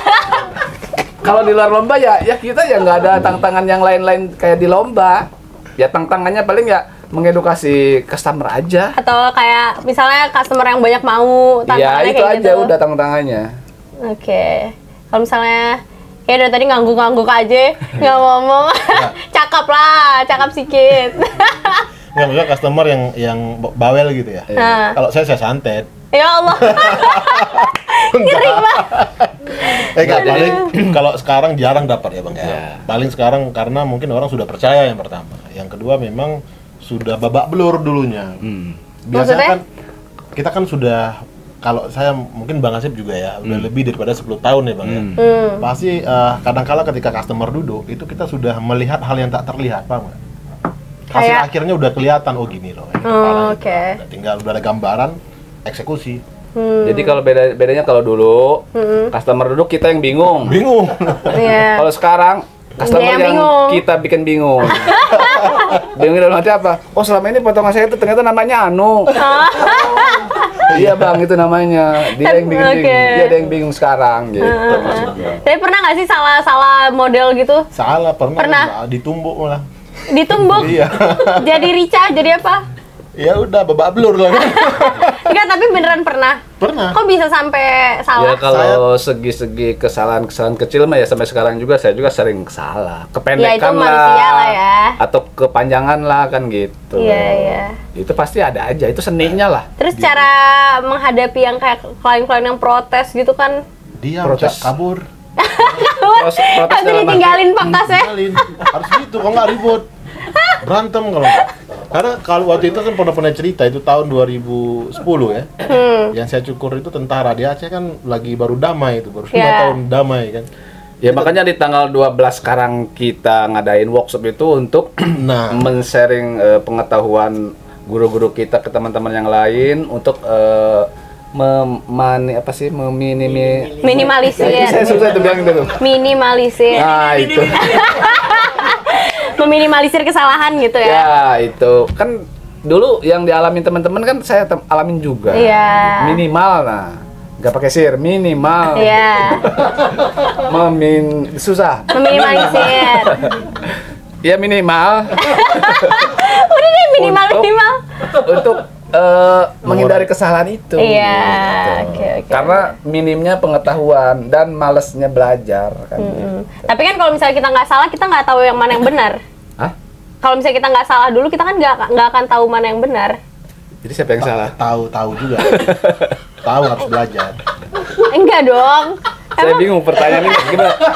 C: Kalau di luar lomba ya kita ya nggak ada tantangan yang lain-lain kayak di lomba. Ya tantangannya paling ya mengedukasi customer aja.
A: Atau kayak misalnya customer yang banyak mau,
C: Ya
A: tantangannya
C: itu
A: kayak
C: aja
A: gitu.
C: udah tantangannya.
A: Oke. Kalau misalnya kayak dari tadi ngangguk-ngangguk aja, nggak ngomong. Cakep lah, cakep sikit.
B: Nggak, maksudnya customer yang bawel gitu ya.
A: Nah.
B: Kalau saya santet.
A: Ya Allah. Ngeri banget.
B: Nggak, paling kalau sekarang jarang dapat ya bang ya.
C: Iya.
B: Paling sekarang karena mungkin orang sudah percaya yang pertama. Yang kedua memang sudah babak belur dulunya. Biasanya
A: Maksudnya?
B: kan kita kan sudah, kalau saya mungkin Bang Asep juga ya, udah lebih daripada 10 tahun ya Bang ya. Pasti kadang-kala ketika customer duduk, itu kita sudah melihat hal yang tak terlihat, paham nggak? Hasil
A: Kayak-
B: akhirnya udah kelihatan, oh gini loh. Ini
A: Oh,
B: kepala gitu.
A: oke.
B: Udah tinggal udah ada gambaran, eksekusi.
C: Jadi kalau bedanya kalau dulu customer duduk kita yang bingung.
B: Bingung.
A: Iya.
C: Kalau sekarang customer
A: Dia yang
C: yang
A: bingung.
C: kita bikin bingung. Bingung dalam arti apa? Oh selama ini potongan saya itu ternyata namanya Anu. Iya bang itu namanya. Dia yang bikin bingung.
A: Oke.
C: Dia ada yang bingung sekarang gitu maksudnya.
A: Tapi pernah nggak sih salah model gitu?
B: Salah, pernah.
A: Pernah.
B: Ditumbuk malah.
A: Ditumbuk?
B: Iya.
A: Jadi rica, jadi apa?
B: Ya udah babak belur lah kan.
A: Enggak, tapi beneran pernah.
B: Pernah.
A: Kok bisa sampai
C: Ya
A: salah?
C: kalau segi-segi kesalahan-kesalahan kecil mah ya sampai sekarang juga saya juga sering salah.
A: Ya,
C: Kependekan
A: itu manusia lah ya.
C: Atau kepanjangan lah kan gitu.
A: Iya, iya.
C: Itu pasti ada aja, itu seninya lah.
A: Terus cara menghadapi yang kayak klien-klien yang protes gitu kan?
B: Diam,
C: Protes.
B: Cak, kabur.
C: Protes
A: Nanti
C: dalam arti-
A: ditinggalin pangkasnya.
B: Tinggalin. Harus gitu, kok nggak ribut. Berantem kalau nggak. Karena kalau waktu itu kan pernah cerita, itu tahun 2010 ya. Yang saya cukur itu tentara di Aceh kan lagi baru damai itu, baru 5
A: Iya.
B: tahun damai kan.
C: Ya makanya di tanggal 12 sekarang kita ngadain workshop itu untuk
B: Nah.
C: men-sharing pengetahuan guru-guru kita ke teman-teman yang lain untuk
A: Minimalisir.
C: Saya susah itu bilang gitu.
A: Minimalisir.
C: Nah itu.
A: Meminimalisir kesalahan gitu ya.
C: Ya itu kan dulu yang dialami teman-teman kan saya alamin juga.
A: Iya.
C: Minimal nah. Nggak pakai sir, minimal.
A: Iya.
C: Susah.
A: Meminimalisir.
C: Ya minimal.
A: Udah deh minimal
C: Untuk-
A: minimal.
C: Untuk menghindari kesalahan itu.
A: Iya,
C: gitu.
A: oke.
C: Karena minimnya pengetahuan dan malesnya belajar kan.
A: Tapi kan kalau misalnya kita nggak salah, kita nggak tahu yang mana yang benar.
C: Hah?
A: Kalau misalnya kita nggak salah dulu, kita kan nggak akan tahu mana yang benar.
C: Jadi siapa yang salah?
B: Tahu juga. Tahu harus belajar.
A: Enggak dong.
C: Saya bingung pertanyaannya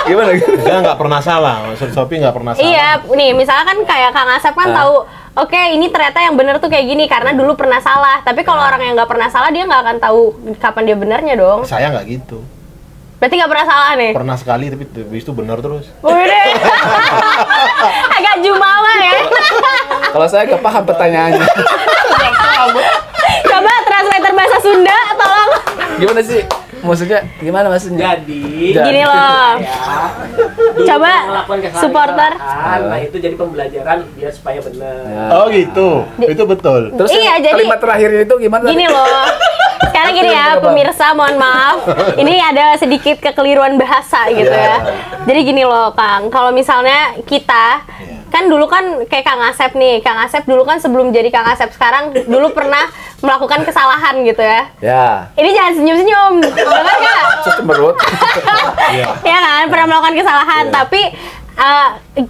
C: gimana?
B: Dia nggak pernah salah, maksud Sophie nggak pernah salah.
A: Iya, nih misalnya kan kayak Kang Asep kan tahu, oke ini ternyata yang benar tuh kayak gini karena dulu pernah salah. Tapi kalau orang yang nggak pernah salah, dia nggak akan tahu kapan dia benarnya dong.
B: Saya nggak gitu.
A: Berarti nggak pernah salah nih.
B: Pernah sekali tapi habis itu benar terus.
A: Udah. Agak jumawa ya.
C: Kalau saya nggak paham pertanyaannya.
A: Coba translator bahasa Sunda, tolong.
C: Gimana sih? Maksudnya gimana maksudnya?
D: Jadi
A: Gini loh.
D: dulu
A: Coba,
D: melakukan kesalahan,
A: supporter.
D: nah itu jadi pembelajaran biar supaya benar.
C: Ya.
B: Oh gitu. Itu betul.
C: Terus
A: Iya,
C: yang
A: jadi-
C: kalimat terakhirnya itu gimana?
A: Gini loh. Sekarang gini ya, pemirsa, mohon maaf. Ini ada sedikit kekeliruan bahasa gitu ya. Jadi gini loh, Kang. Kalau misalnya kita kan dulu kan kayak Kang Asep nih. Kang Asep dulu kan sebelum jadi Kang Asep sekarang dulu pernah melakukan kesalahan gitu ya.
C: Ya.
A: Ini jangan senyum-senyum. Dengar nggak?
C: Cemberut.
A: Ya kan, pernah melakukan kesalahan, tapi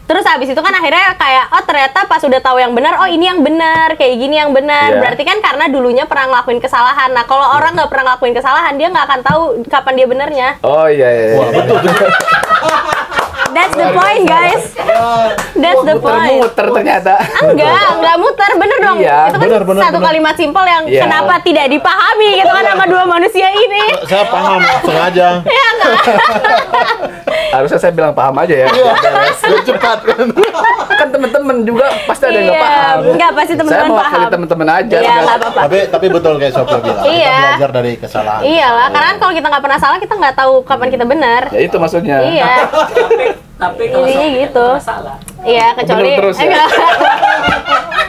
A: terus habis itu kan akhirnya kayak oh ternyata pas udah tahu yang benar, oh ini yang benar, kayak gini yang benar.
C: Iya.
A: Berarti kan karena dulunya pernah ngelakuin kesalahan. Nah, kalau orang nggak pernah ngelakuin kesalahan, dia nggak akan tahu kapan dia benernya.
C: Oh iya.
B: Wah, betul tuh.
A: That's the point, guys. That's the point.
C: Muter ternyata.
A: Enggak muter, bener dong.
C: Iya,
A: Itu kan
B: bener,
A: satu
B: bener.
A: kalimat simpel yang
C: Iya.
A: kenapa tidak dipahami gitu kan sama dua manusia ini.
B: Saya paham sengaja.
A: Ya kan?
C: Harusnya saya bilang paham aja ya.
B: Biar cepat kan.
C: Kan teman-teman juga pasti ada yang nggak
A: Iya,
C: paham.
A: nggak, pasti teman-teman
C: Saya mewakili
A: paham.
C: teman-teman aja.
A: Iya,
C: Nggak-
A: nggak apa-apa.
B: Tapi betul kayak Sophie bilang.
A: Iya.
B: Kita belajar dari kesalahan.
A: Iyalah, karena kan kalau kita nggak pernah salah, kita nggak tahu kapan kita benar.
C: Ya itu maksudnya.
A: Iya,
D: Tapi kalau
A: Intinya
D: sampai
A: gitu.
D: masalah,
A: iya kecuali
C: Bener terus ya?
A: enggak.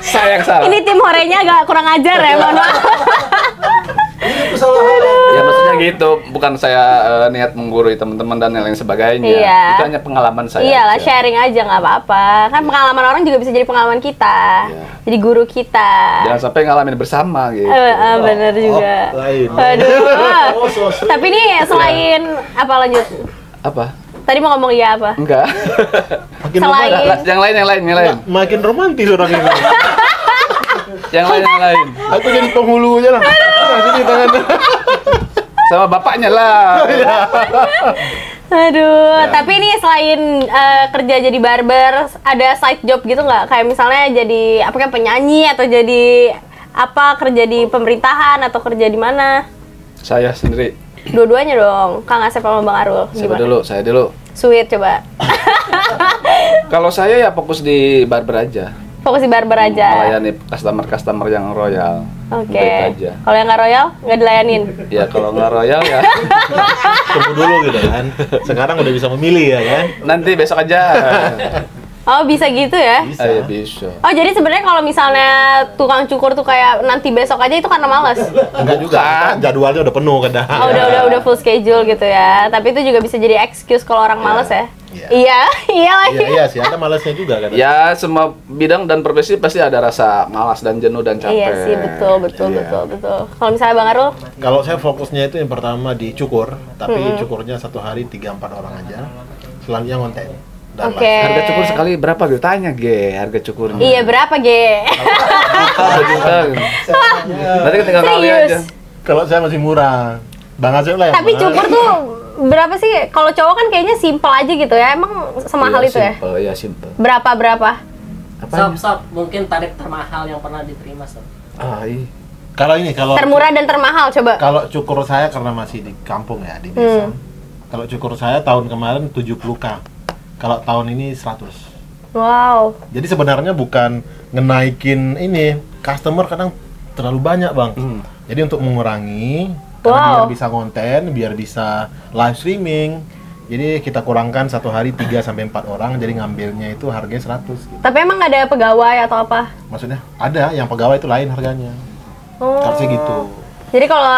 C: Saya yang salah.
A: Ini tim horenya agak kurang ajar ya, mohon maaf.
C: Ya maksudnya gitu, bukan saya niat menggurui teman-teman dan lain sebagainya.
A: Iya.
C: Itu hanya pengalaman saya.
A: Iyalah,
C: aja.
A: sharing aja nggak apa-apa. Kan pengalaman orang juga bisa jadi pengalaman kita,
C: Iya.
A: jadi guru kita.
C: Jangan sampai ngalamin bersama gitu.
A: Bener juga.
B: lain.
A: Aduh. Tapi nih selain apa lanjut?
C: Apa?
A: Tadi mau ngomong iya apa?
C: Enggak.
B: Makin
A: Selain-
B: romantis.
C: Yang lain.
B: Makin romantis orang ini.
C: Yang lain.
B: Aku jadi penghulu aja lah. Nah, sini tangannya.
C: Sama bapaknya lah.
A: Aduh,
C: Ya.
A: tapi ini selain kerja jadi barber, ada side job gitu nggak? Kayak misalnya jadi apa kayak penyanyi atau jadi apa kerja di pemerintahan atau kerja di mana?
C: Saya sendiri.
A: Dua-duanya dong, Kang Asep sama Bang Arul.
C: Siapa
A: Gimana?
C: dulu? Saya dulu.
A: Sweet coba.
C: Kalau saya ya fokus di barber aja.
A: Fokus di barber aja.
C: Melayani customer yang royal.
A: Oke.
C: Baik aja.
A: Kalau yang nggak royal, nggak dilayanin.
C: Ya kalau nggak royal ya
B: Tunggu dulu gitu kan. Sekarang udah bisa memilih ya kan.
C: nanti besok aja.
A: Oh bisa gitu ya?
B: Bisa.
C: Ayo bisa.
A: Oh jadi sebenarnya kalau misalnya tukang cukur tuh kayak nanti besok aja itu karena malas.
B: Enggak juga,
C: Bukan.
B: kita jadwalnya udah penuh kan.
A: Oh udah full schedule gitu ya. Tapi itu juga bisa jadi excuse kalau orang malas ya.
B: Iya.
A: Iya, iya lagi.
B: Iya sih, ada malasnya juga kan.
C: Ya semua bidang dan profesi pasti ada rasa malas dan jenuh dan capek.
A: Iya sih betul.
B: Iya.
A: Kalau misalnya Bang Arul,
B: Kalau saya fokusnya itu yang pertama di cukur, tapi cukurnya satu hari 3-4 orang aja. Selanjutnya konten. Dan
A: Oke.
B: live.
C: Harga cukur sekali berapa gitu? Tanya Ge, harga cukurnya.
A: iya berapa Ge?
C: Juta, 2 juta. Nanti kan tinggal kali
A: Serius?
C: aja.
B: Kalau saya masih murah. Bang Asep lah yang
A: Tapi
B: mahal.
A: cukur tuh berapa sih? Kalau cowok kan kayaknya simple aja gitu ya. Emang semahal itu ya?
C: Simple, iya simple.
A: Berapa?
D: Sob, mungkin tarif termahal yang pernah diterima, Sob.
C: Ah, iya.
B: Kalau
A: Termurah dan termahal coba.
B: kalau cukur saya karena masih di kampung ya, di desa. Kalau cukur saya tahun kemarin 70K. Kalau tahun ini 100.
A: Wow.
B: Jadi sebenarnya bukan ngenaikin ini, customer kadang terlalu banyak, Bang. Jadi untuk mengurangi karena
A: Wow.
B: biar bisa konten, biar bisa live streaming. Jadi kita kurangkan satu hari 3-4 orang, jadi ngambilnya itu harganya 100 gitu.
A: Tapi emang nggak ada pegawai atau apa?
B: Maksudnya ada yang pegawai itu lain harganya.
A: Oh.
B: Harusnya gitu.
A: Jadi kalau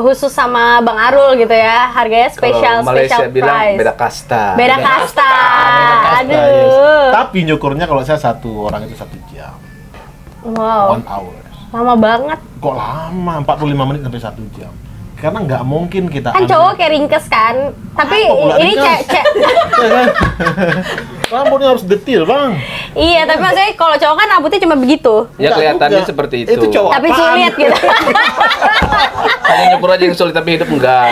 A: khusus sama Bang Arul gitu ya, harganya spesial
C: Kalau Malaysia
A: special
C: bilang
A: price.
C: beda kasta.
A: Beda kasta.
B: Kasta, yes.
A: Aduh.
B: Tapi nyukurnya kalau saya satu orang itu 1 jam.
A: Wow.
B: 1 hour.
A: Lama banget.
B: Kok lama? 45 menit sampai 1 jam. Karena nggak mungkin kita
A: Kan cowok kayak ringkes kan. Tapi
B: Apa pula
A: ini
B: ringkes? rambutnya harus detil, Bang.
A: Iya, tapi maksudnya kalau cowok kan rambutnya cuma begitu.
C: Ya
B: Enggak
C: kelihatannya
B: juga.
C: seperti itu.
B: Itu cowok.
A: Tapi
B: Apaan?
A: sulit gitu.
C: Hanya nyukur aja yang sulit tapi hidup enggak.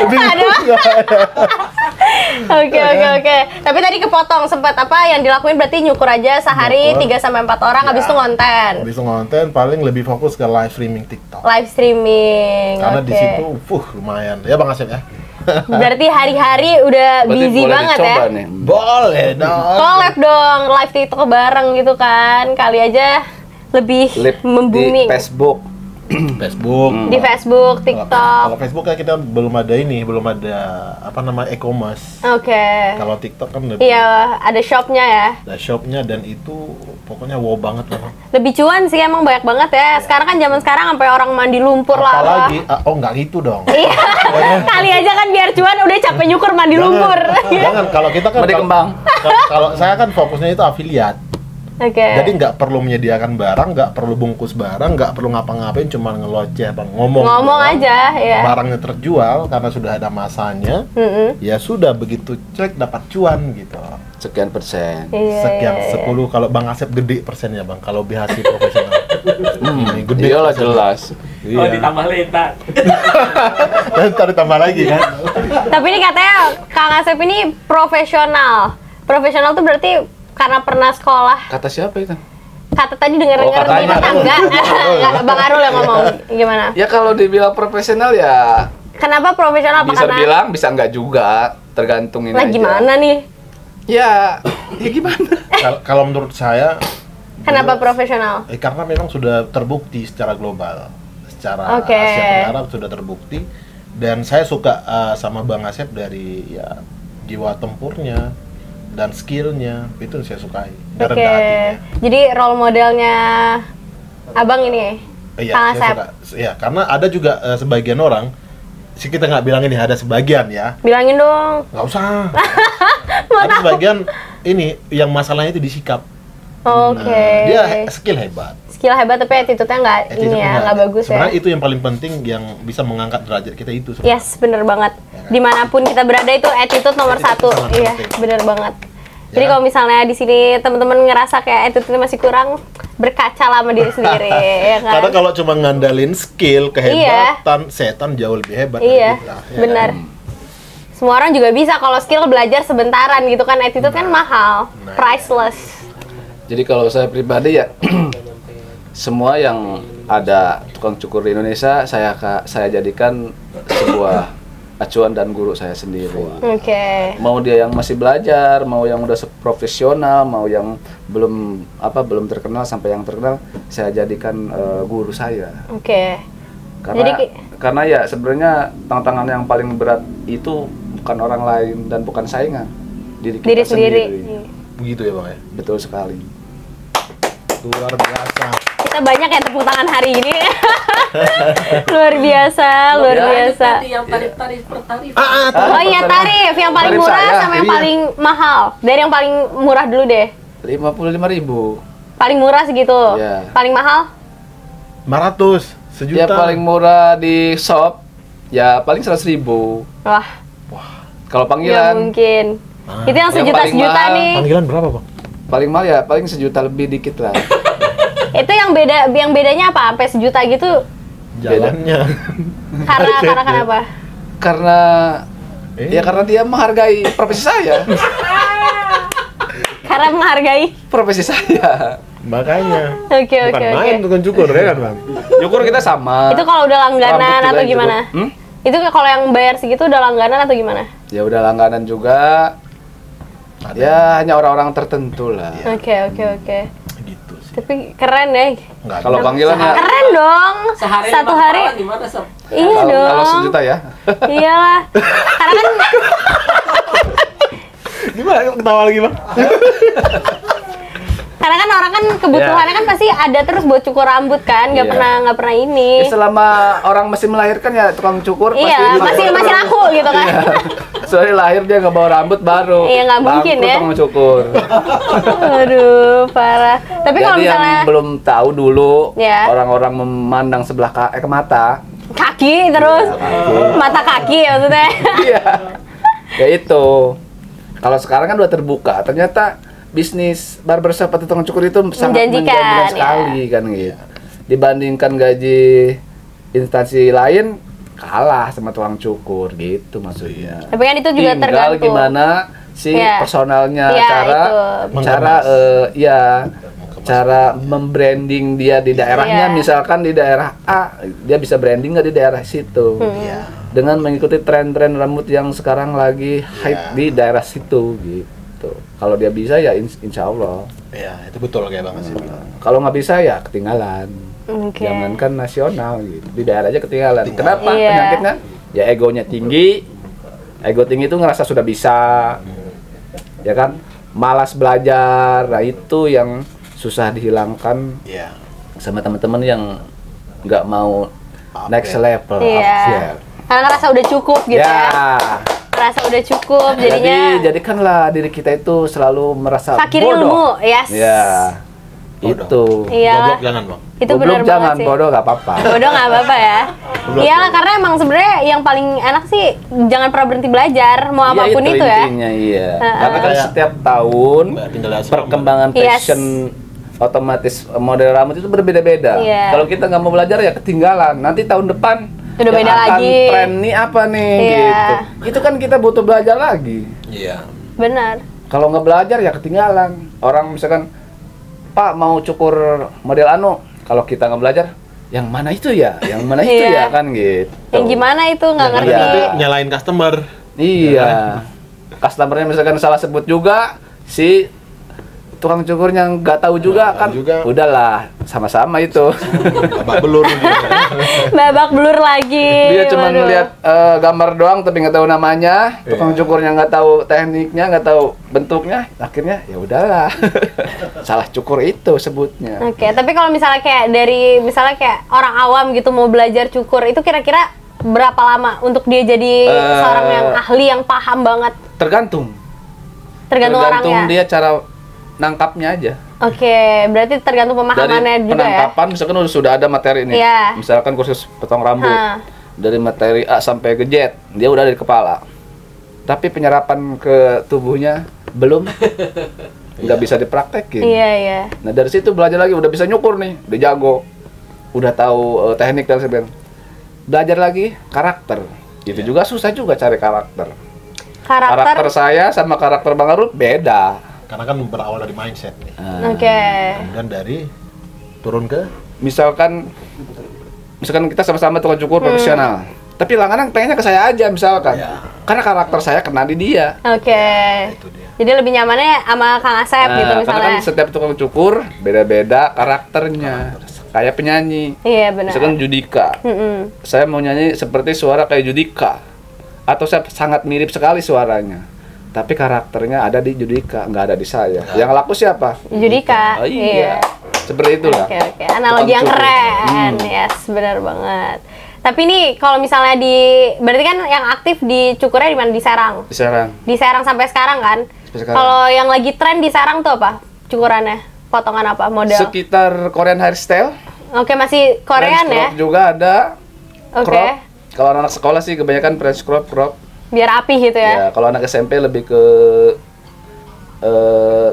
A: Oke. Tapi tadi kepotong sempat apa yang dilakuin berarti nyukur aja sehari
B: Nyukur.
A: 3-4 orang habis itu ngonten.
B: Habis itu konten paling lebih fokus ke live streaming TikTok.
A: Live streaming.
B: Karena di
A: oke.
B: situ lumayan. Ya Bang Asep ya.
A: Berarti hari-hari udah
C: Berarti
A: busy
C: boleh
A: banget
C: dicoba
A: ya.
C: nih.
B: Boleh dong.
A: Collab dong, live TikTok bareng gitu kan. Kali aja lebih
C: Lip
A: membuming.
C: di Facebook.
B: Facebook.
A: Di Facebook,
B: Kalau
A: TikTok.
B: Facebook kan kita belum ada apa nama e-commerce.
A: Oke.
B: Kalau TikTok kan lebih
A: Iya, ada shopnya ya.
B: ada shopnya dan itu pokoknya wow banget lah.
A: Lebih cuan sih emang banyak banget ya. Sekarang kan zaman sekarang sampai orang mandi lumpur lah.
B: Apalagi, oh nggak gitu dong.
A: Iya. Kali aja kan biar cuan udah capek nyukur mandi lumpur.
B: Jangan, kalau kita kan
C: Mandi kembang.
B: kalau saya kan fokusnya itu afiliat.
A: Oke.
B: Jadi nggak perlu menyediakan barang, nggak perlu bungkus barang, nggak perlu ngapa-ngapain, cuma ngeloceh, Bang. Ngomong
A: Ngomong
B: doang.
A: aja ya.
B: Barangnya terjual karena sudah ada masanya. Ya sudah, begitu cek dapat cuan gitu.
C: Sekian persen.
A: Iya,
B: Sekian
A: iya, iya.
B: 10, kalau Bang Asep gede persennya, Bang. Kalau BHC profesional. Ini gede.
C: Iyalah
B: persennya.
C: jelas.
D: Oh, ditambah lintas.
B: Dan ntar ditambah lagi kan.
A: Tapi ini katanya Kang Asep ini profesional. Profesional tuh berarti karena pernah sekolah.
C: Kata siapa itu?
A: Kata tadi denger-denger
C: Oh,
A: di
C: katanya.
A: tetangga. Nggak, Bang Arul yang ngomong. Gimana?
C: Ya kalau dibilang profesional ya
A: Kenapa profesional? Apa
C: bisa
A: karena
C: bilang, bisa enggak juga. Tergantung ini
A: lah
C: aja.
A: gimana nih?
C: Ya gimana?
B: Kalau menurut saya
A: Kenapa profesional?
B: karena memang sudah terbukti secara global, secara
A: Oke.
B: Asia Tenggara sudah terbukti. Dan saya suka sama Bang Asep dari ya jiwa tempurnya dan skillnya, itu saya sukai. Nggak
A: Oke.
B: rendah hatinya.
A: Jadi role modelnya Abang ini
B: Iya,
A: Kang
B: saya
A: Asep.
B: suka. Iya, karena ada juga sebagian orang, sih kita nggak bilang ini ada sebagian ya,
A: Bilangin dong.
B: nggak usah. Ada sebagian ini yang masalahnya itu disikap.
A: Oke.
B: Nah, dia skill hebat.
A: Skill hebat tapi attitude-nya nggak ini
B: Attitude
A: ya, nggak bagus ya.
B: Sebenarnya itu yang paling penting yang bisa mengangkat derajat kita itu.
A: Yes, bener banget. Dimanapun kita berada itu attitude nomor
B: Attitude
A: 1.
B: sangat
A: Iya,
B: penting.
A: bener banget. Jadi
B: Ya.
A: kalau misalnya di sini teman-teman ngerasa kayak attitude-nya masih kurang, berkaca lah sama diri sendiri, ya kan?
B: Karena kalau cuma ngandalin skill, kehebatan, setan jauh lebih hebat
A: Iya,
B: dari kita. Ya
A: benar.
B: kan?
A: Semua orang juga bisa kalau skill belajar sebentaran gitu kan, attitude kan mahal, priceless.
C: Jadi kalau saya pribadi ya semua yang ada tukang cukur di Indonesia saya jadikan sebuah acuan dan guru saya sendiri.
A: Oke.
C: Mau dia yang masih belajar, mau yang udah profesional, mau yang belum terkenal sampai yang terkenal, saya jadikan guru saya.
A: Oke.
C: Karena ya sebenarnya tantangan yang paling berat itu bukan orang lain dan bukan saingan, diri kita
A: sendiri.
B: Begitu ya Bang ya?
C: Betul sekali.
B: Luar biasa.
A: Kita banyak yang tepuk tangan hari ini. Luar biasa.
D: Yang tarif per tarif.
A: Oh iya, tarif yang paling
C: Tarif
A: murah
C: saya,
A: sama yang
B: iya.
A: paling mahal. Dari yang paling murah dulu deh.
C: 55.000.
A: Paling murah segitu.
C: Iya.
A: Paling mahal?
B: 500 sejuta.
C: Ya paling murah di shop ya paling 100.000.
A: Wah,
C: Kalau
A: nggak
C: panggilan
A: mungkin. Itu yang
C: Yang
A: sejuta
C: paling mahal,
A: nih.
B: Panggilan berapa Bang?
C: paling mahal ya paling 1 juta lebih dikit lah.
A: Itu yang bedanya apa? Sampai sejuta gitu?
B: Jalannya.
A: Karena kenapa?
C: Karena ya karena dia menghargai profesi saya.
A: Karena menghargai.
C: Profesi saya.
B: Makanya.
A: Oke.
B: Bukan main tukang cukur ya kan Bang?
C: Cukur kita sama.
A: Itu kalau udah langganan
C: Rambut juga
A: atau
C: yang
A: gimana?
C: cukur.
A: Itu kalau yang bayar segitu udah langganan atau gimana?
C: Ya udah langganan juga. Ya hanya orang-orang tertentu lah.
A: Oke.
B: Gitu sih.
A: Tapi keren deh.
B: Enggak.
C: Kalau panggilan ya
A: Keren dong.
D: Sehari
A: Satu
D: Bang
A: hari.
D: Pala gimana Sob?
A: Iya
C: kalau
A: dong.
C: 1 juta ya.
A: Iyalah. Karena kan
B: Gimana ketawa lagi Bang?
A: karena kan orang kan kebutuhannya kan pasti ada terus buat cukur rambut kan, nggak
C: Iya.
A: pernah ini.
C: Ya, selama orang masih melahirkan ya tukang cukur
A: Iya, masih laku gitu kan.
C: Iya. Soalnya lahir dia nggak bawa rambut baru.
A: Iya, nggak mungkin
C: bangkrut
A: ya.
C: tukang cukur.
A: Aduh, parah. Tapi kalau
C: Jadi
A: misalnya
C: yang belum tahu dulu
A: Ya.
C: orang-orang memandang sebelah ke mata.
A: kaki terus mata kaki maksudnya.
C: Iya. Ya itu. Kalau sekarang kan udah terbuka, ternyata bisnis barbershop atau tukang cukur itu sangat
A: Menjanjikan,
C: menjanjikan sekali kan gitu. Dibandingkan gaji instansi lain kalah sama tukang cukur gitu maksudnya.
A: Tapi kan itu juga
C: Tinggal
A: tergantung.
C: gimana si
A: Iya.
C: personalnya
A: Iya,
C: cara
A: itu.
C: cara membranding dia di daerahnya.
A: Iya.
C: Misalkan di daerah A dia bisa branding nggak di daerah situ
B: Iya.
C: dengan mengikuti tren-tren rambut yang sekarang lagi hype di daerah situ gitu. Kalau dia bisa ya insya Allah.
B: Iya, itu betul kayak Bang Asif.
C: Kalau nggak bisa ya ketinggalan.
A: Oke.
C: Jangankan nasional gitu, di daerah aja ketinggalan. Kenapa?
A: Iya.
C: Penyakitnya ya egonya tinggi. Ego tinggi itu ngerasa sudah bisa, ya kan? Malas belajar. Nah itu yang susah dihilangkan
B: Iya.
C: sama teman-teman yang nggak mau next level.
A: Iya. Karena ngerasa udah cukup gitu ya. Ngerasa udah cukup jadinya.
C: Jadikanlah diri kita itu selalu merasa
A: Fakir
C: bodoh.
A: ilmu, yes.
C: Ya.
B: Bodoh.
C: Itu.
A: Iya.
B: Goblok jangan Bang.
A: Itu
C: Goblok
A: benar
C: jangan,
A: banget sih.
C: bodoh nggak apa-apa.
A: Bodoh nggak apa-apa ya. Iyalah, karena emang sebenarnya yang paling enak sih jangan pernah berhenti belajar, mau
C: Iya,
A: apapun itu ya.
C: intinya, iya.
A: Heeh.
C: Karena kan
B: Kayak
C: setiap tahun
B: tinggal asrama.
C: perkembangan
A: Yes.
C: fashion otomatis model rambut itu berbeda-beda.
A: Iya.
C: Kalau kita nggak mau belajar ya ketinggalan. Nanti tahun depan
A: Udah
C: yang
A: beda
C: akan
A: lagi.
C: tren nih apa nih
A: Iya.
C: gitu. Itu kan kita butuh belajar lagi.
B: Iya.
A: Benar.
C: Kalau nggak belajar ya ketinggalan. Orang misalkan Pak mau cukur model anu, kalau kita nggak belajar, yang mana itu ya? Yang mana itu
A: Iya.
C: ya kan gitu.
A: Yang gimana itu nggak
B: Yang
A: ngerti.
B: nanti nyalain customer.
C: Iya. Customernya misalkan salah sebut juga, si tukang cukurnya nggak tahu juga
B: Nggak
C: kan.
B: tahu juga.
C: Udahlah, sama-sama itu.
B: Babak belur gitu.
A: Babak belur lagi.
C: Dia cuma
A: Waduh.
C: ngeliat gambar doang tapi nggak tahu namanya. Tukang cukurnya nggak tahu tekniknya, nggak tahu bentuknya. Akhirnya ya udahlah. Salah cukur itu sebutnya.
A: Oke, tapi kalau misalnya kayak misalnya orang awam gitu mau belajar cukur, itu kira-kira berapa lama untuk dia jadi seorang yang ahli yang paham banget?
C: Tergantung
A: Tergantung orangnya.
C: dia cara nangkapnya aja.
A: Oke, berarti tergantung
C: Dari
A: pemahamannya juga ya.
C: penangkapan misalkan sudah ada materi nih.
A: Iya.
C: Misalkan kursus potong rambut.
A: Ha.
C: Dari materi A sampai ke Z, dia udah ada di kepala. Tapi penyerapan ke tubuhnya belum. Nggak bisa dipraktekin.
A: Iya, iya.
C: Nah dari situ belajar lagi, udah bisa nyukur nih, udah jago, udah tahu teknik dan sebagainya. Belajar lagi karakter, itu juga susah juga cari karakter. Karakter saya sama karakter Bang Arul beda.
B: Karena kan berawal dari mindset nih.
A: Oke.
B: Kemudian dari turun ke
C: Misalkan kita sama-sama tukang cukur profesional. Tapi langganan pengennya ke saya aja misalkan. Karena karakter saya kena di dia.
A: Oke.
B: itu dia.
A: Jadi lebih nyamannya sama Kang Asep gitu
C: Karena kan
A: misalnya.
C: setiap tukang cukur beda-beda karakternya. Kayak penyanyi.
A: Iya benar.
C: Misalkan Judika. Saya mau nyanyi seperti suara kayak Judika. Atau saya sangat mirip sekali suaranya. Tapi karakternya ada di Judika, nggak ada di saya. Yang laku siapa?
A: Judika.
C: Oh, iya. Seperti itulah.
A: Oke. Analogi yang
C: Tukang cukur.
A: keren. Yes, benar banget. Tapi nih kalau misalnya berarti kan yang aktif di cukurnya di mana? Di Serang.
C: Di Serang.
A: Di Serang sampai sekarang kan?
C: Sampai sekarang.
A: Kalau yang lagi tren di Serang tuh apa? Cukurannya? Potongan apa? Model?
C: Sekitar Korean hairstyle.
A: Oke, masih Korean
C: French
A: ya?
C: crop juga ada.
A: Oke.
C: Crop. Kalau anak sekolah sih kebanyakan French crop.
A: Biar rapi gitu ya?
C: Ya, kalau anak SMP lebih ke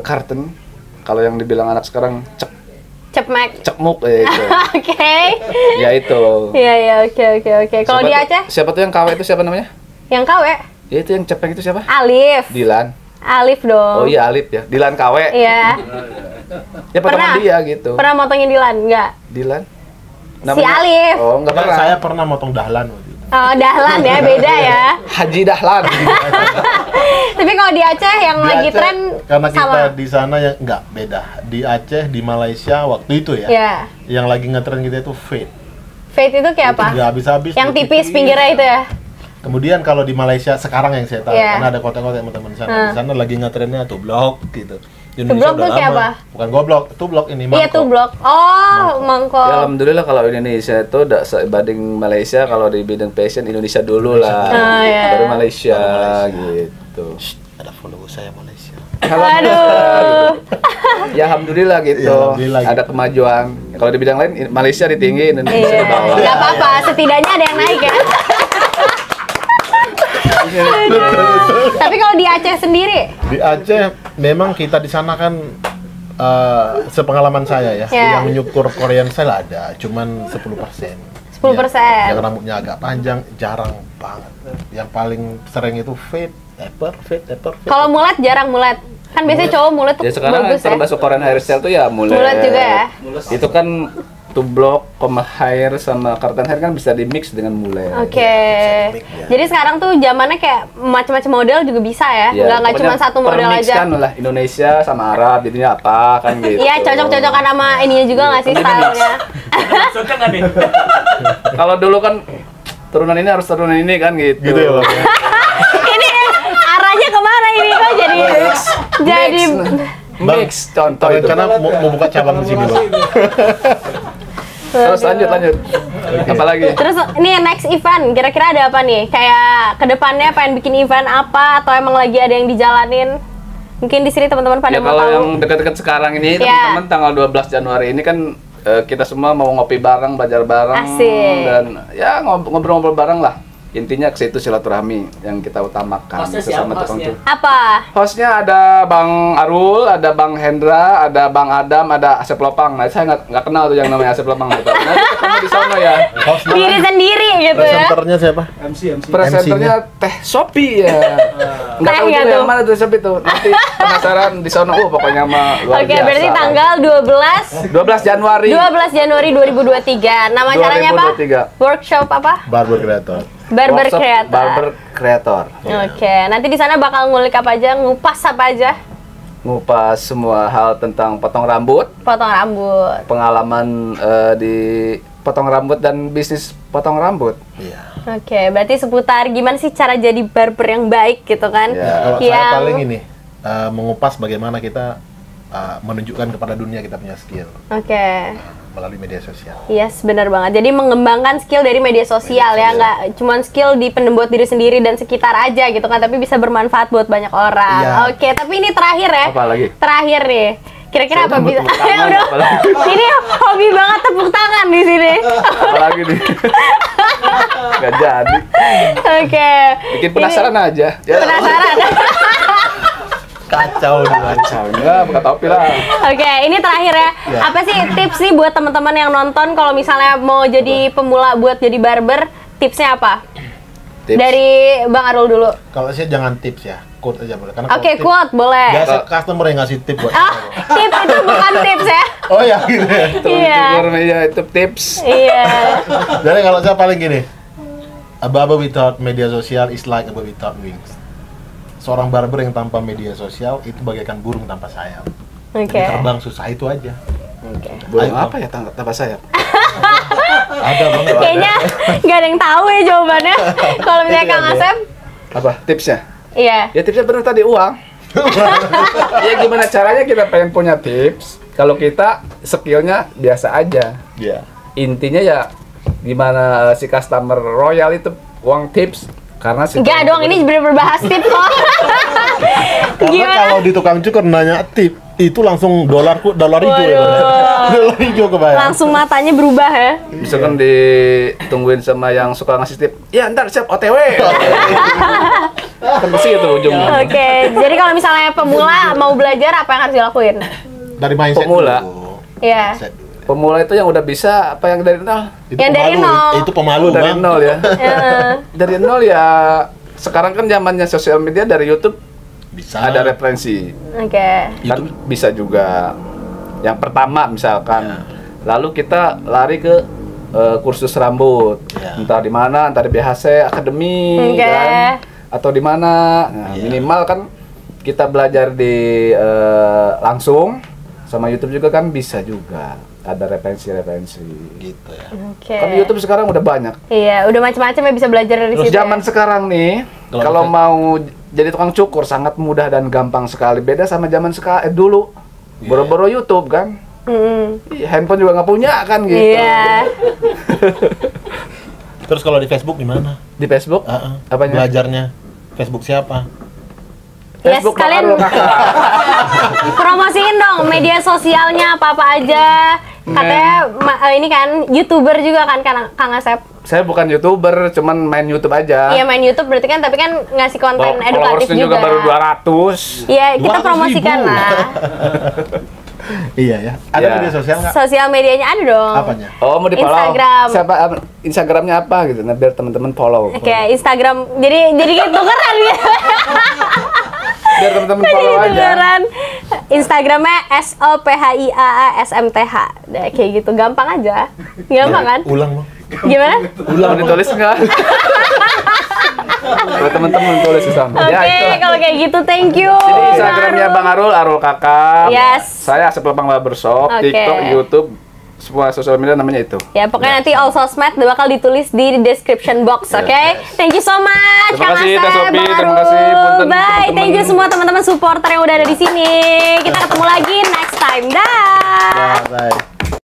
C: kartun. Kalau yang dibilang anak sekarang
A: Cepmek.
C: cekmuk itu.
A: Oke.
C: Ya itu.
A: Iya, oke. Kalau di Aceh?
C: Siapa tuh yang KW itu siapa namanya?
A: Yang KW?
C: Ya itu yang cepeng itu siapa?
A: Alif.
C: Dilan.
A: Alif dong.
C: Oh iya Alif ya. Dilan KW.
A: Iya.
C: Ya potongan dia gitu.
A: Pernah motongin Dilan? Enggak?
C: Dilan.
A: Si Alif.
C: Oh, enggak pernah.
B: saya pernah motong dahlan waktu itu.
A: Oh, Dahlan ya, beda ya.
C: Haji Dahlan.
A: Tapi kalau di Aceh yang
B: Di
A: lagi
B: Aceh,
A: tren
B: karena kita
A: sama.
B: di sana yang enggak beda. Di Aceh, di Malaysia waktu itu ya.
A: Ya.
B: Yang lagi ngetren kita itu fade.
A: Fade itu kayak apa?
B: Enggak habis-habis.
A: Yang
B: itu
A: tipis pinggirnya itu ya.
B: Kemudian kalau di Malaysia sekarang yang saya tahu,
A: Iya.
B: karena ada kota-kota teman-teman di sana. Di sana lagi ngetrennya tublok gitu. Di
A: Tublok
B: udah
A: tuh kayak
B: lama.
A: apa?
B: Bukan goblok, tublok ini
A: Iya
B: mangkok.
A: tuh blok. Oh,
C: Ya,
A: mangkok.
C: alhamdulillah kalau Indonesia itu tidak sebanding Malaysia. Kalau di bidang fashion Indonesia dulu lah.
A: Ah, iya.
C: Baru Malaysia gitu.
B: Ada follow saya Malaysia.
A: Aduh.
C: Ya alhamdulillah gitu.
B: Ya, alhamdulillah
C: Ada
B: gitu.
C: kemajuan. Kalau di bidang lain Malaysia di tinggi, Indonesia
A: Iya.
C: di bawah.
A: Enggak apa-apa, setidaknya ada yang naik ya. Tapi kalau di Aceh sendiri,
B: Di Aceh memang kita di sana kan sepengalaman saya ya,
A: Ya.
B: yang menyukur Korean style ada, cuman 10%.
A: 10%.
B: Yang rambutnya agak panjang jarang banget. Yang paling sering itu fade, taper.
A: kalau mulet jarang mulet. Kan biasanya cowok mulet tuh
C: Ya sekarang
A: bagus ya.
C: termasuk Korean hairstyle tuh ya mulai.
A: Mulet juga ya?
C: Itu kan tublok, koma hair sama kartan hair kan bisa di mix dengan mulet.
A: Oke. Jadi sekarang tuh zamannya kayak macam-macam model juga bisa ya. Nggak cuma
C: pokoknya
A: satu model aja.
C: permixkan lah Indonesia sama Arab jadinya apa kan gitu.
A: Iya, cocok-cocokan sama ininya juga nggak sih stylenya?
D: Cocok nggak nih?
C: Kalau dulu kan turunan ini harus turunan ini kan gitu.
B: Gitu ya, Bang.
A: Ini arahnya kemana ini kok jadi
C: Mix contoh itu.
B: Karena mau buka cabang di sini, Bang.
C: Terus lanjut. Apalagi?
A: Terus nih next event kira-kira ada apa nih? Kayak kedepannya pengen bikin event apa atau emang lagi ada yang dijalanin? Mungkin di sini teman-teman pada
C: Ya
A: mau
C: kalau
A: tahu.
C: yang dekat-dekat sekarang ini
A: Ya.
C: teman-teman tanggal 12 Januari ini kan kita semua mau ngopi bareng, belajar bareng
A: Asik.
C: dan ya ngobrol-ngobrol bareng lah. Intinya ke situ silaturahmi yang kita utamakan
D: Hostnya
C: sesama
D: siapa
C: tukang
D: hostnya?
C: cukur.
A: Apa?
C: Hostnya ada Bang Arul, ada Bang Hendra, ada Bang Adam, ada Asep Lopang. Nah, saya nggak kenal tuh yang namanya Asep Lopang. Gitu. Nanti ketemu di sana ya.
A: Diri sendiri gitu ya.
B: Presenternya siapa?
C: Presenternya Teh Sopi ya. Nggak
A: Teh
C: tahu
A: nggak
C: juga
A: tuh?
C: yang mana tuh Sopi tuh. Nanti penasaran di sana. Pokoknya mah luar
A: Oke,
C: biasa.
A: berarti tanggal
C: 12 Januari.
A: 12 Januari 2023. Nama acaranya apa?
C: 2023.
A: Workshop apa?
B: Barber Creator.
A: Barber
C: Workshop
A: Creator.
C: Barber Creator.
A: Oke, nanti di sana bakal ngulik apa aja, ngupas apa aja?
C: Ngupas semua hal tentang potong rambut,
A: Potong rambut.
C: pengalaman di potong rambut dan bisnis potong rambut.
B: Iya.
A: Oke, berarti seputar gimana sih cara jadi barber yang baik gitu kan?
C: Ya,
B: Kalau saya
A: Yang
B: paling ini mengupas bagaimana kita menunjukkan kepada dunia kita punya skill
A: Oke.
B: melalui media sosial.
A: Yes, benar banget. Jadi mengembangkan skill dari media sosial ya, nggak cuma skill buat diri sendiri dan sekitar aja gitu kan, tapi bisa bermanfaat buat banyak orang.
B: Iya.
A: Oke, tapi ini terakhir ya.
C: Apa lagi?
A: Terakhir nih. Kira-kira apa bisa?
C: tepuk tangan,
A: Udah.
C: apalagi?
A: Ini hobi banget tepuk tangan di sini.
C: Apalagi nih? Gak jadi.
A: Oke.
C: Bikin penasaran aja. Ya,
A: Penasaran.
B: Kacau nih.
C: Kacau. Enggak, buka topi lah.
A: Oke, ini terakhir ya. Apa sih tips nih buat teman-teman yang nonton kalau misalnya mau jadi pemula buat jadi barber? Tipsnya apa?
C: Tips.
A: Dari Bang Arul dulu.
B: Kalau saya jangan tips ya, quote aja boleh. Karena
A: Oke,
B: kalau tips,
A: quote boleh.
B: biasa customer yang ngasih tip buat
A: Ah,
B: saya.
A: tips itu bukan tips ya.
B: Oh ya gitu ya.
A: Iya.
C: Ya itu tips.
A: Iya.
B: Jadi kalau saya paling gini, a barber without media sosial is like a bird without wings. Seorang barber yang tanpa media sosial itu bagaikan burung tanpa sayap.
A: Oke.
B: Jadi terbang susah itu aja.
C: Burung
B: Ayo,
C: apa ya tanpa sayap?
B: Ada banget.
A: Kayaknya nggak ada yang tahu ya jawabannya. Kalau misalnya
B: Itu
A: Kang
B: kan,
A: Asep,
C: Apa tipsnya?
A: iya.
C: Ya tipsnya benar tadi uang. Ya gimana caranya kita pengen punya tips? Kalau kita skillnya biasa aja.
B: Iya.
C: Intinya ya gimana si customer royal itu uang tips karena si
A: Enggak dong, ini bener-bener bahas tips kok.
B: Karena
A: Gimana?
B: kalau di tukang cukur nanya tip, itu langsung dolar hijau ya.
A: Waduh.
B: Dolar hijau kebayang.
A: Langsung matanya berubah ya.
C: misalkan ditungguin sama yang suka ngasih tip, ya ntar siap OTW. Kan pasti itu ujungnya.
A: Oke, jadi kalau misalnya pemula mau belajar apa yang harus dilakuin?
B: Dari mindset
C: Pemula.
B: dulu.
A: Iya.
B: Mindset dulu.
C: Pemula itu yang udah bisa apa yang dari nol?
B: Itu
A: Yang dari
B: pemalu,
A: nol.
B: Itu pemalu
C: Dari
B: Bang.
C: nol ya.
A: Heeh.
C: Dari nol ya. Sekarang kan zamannya sosial media, dari YouTube
B: Bisa.
C: ada referensi.
A: Oke.
C: Kan bisa juga. Yang pertama misalkan, lalu kita lari ke kursus rambut,
B: Ya.
C: entah di mana, entah di BHC Akademi,
A: Oke.
C: kan, atau di mana. Nah,
B: Ya.
C: minimal kan kita belajar di langsung, sama YouTube juga kan bisa juga ada referensi-referensi.
B: Gitu ya.
A: Oke.
C: Kan di YouTube sekarang udah banyak.
A: Iya, udah macam-macam ya bisa belajar dari
C: Terus
A: situ.
C: zaman sekarang nih,
B: Kalau
C: kalau
B: bisa-
C: mau jadi tukang cukur sangat mudah dan gampang sekali. Beda sama zaman dulu.
B: Iya.
C: Boro-boro YouTube kan. Ih, handphone juga nggak punya kan gitu.
A: Iya.
B: Terus kalau di Facebook di mana?
C: Di Facebook? Apanya?
B: Belajarnya Facebook siapa?
A: Ya,
C: Facebook
A: sekalian
C: Bang Arul, kakak.
A: promosiin dong media sosialnya apa-apa aja. Katanya ini kan YouTuber juga kan Kang Asep.
C: Saya bukan YouTuber, cuman main YouTube aja.
A: Iya main YouTube berarti kan, tapi kan ngasih konten edukatif
C: Followersnya juga
A: juga.
C: baru 200.
A: Iya, kita
B: 200.000.
A: promosikan lah.
B: Iya ya. Ada
C: Ya.
B: media sosial nggak?
A: Sosial medianya ada dong.
B: Apanya?
C: Oh, mau di-follow?
A: Instagram.
C: Siapa Instagramnya apa gitu? Nah, biar teman-teman follow.
A: Oke, Instagram. Jadi tukeran gitu.
C: Biar teman-teman follow
A: Jadi
C: aja.
A: tukeran. Instagramnya SOPHIAASMTH. Nah, kayak gitu, gampang aja. Gampang kan?
B: Ulang Bang.
A: Gimana?
C: Ulang ditulis enggak? Kalau teman-teman tulis di sana.
A: Oke,
C: Ya, itulah.
A: kalau kayak gitu thank you.
C: Jadi Instagramnya Bang Arul, Arul Kakak.
A: Yes.
C: Saya Asep Lepang Barbershop,
A: Oke.
C: TikTok, YouTube, semua sosial media namanya itu.
A: Ya, pokoknya nanti all sosmed bakal ditulis di description box, oke?
B: yes.
A: Thank you so much,
C: Terima
A: Kang
C: kasih,
A: Asep,
C: Teh Sophie.
A: Bang
C: Terima
A: Arul.
C: kasih, punten,
A: Bye,
C: teman-teman.
A: thank you semua teman-teman supporter yang udah ada di sini. Kita ketemu lagi next time, dah.
B: Bye.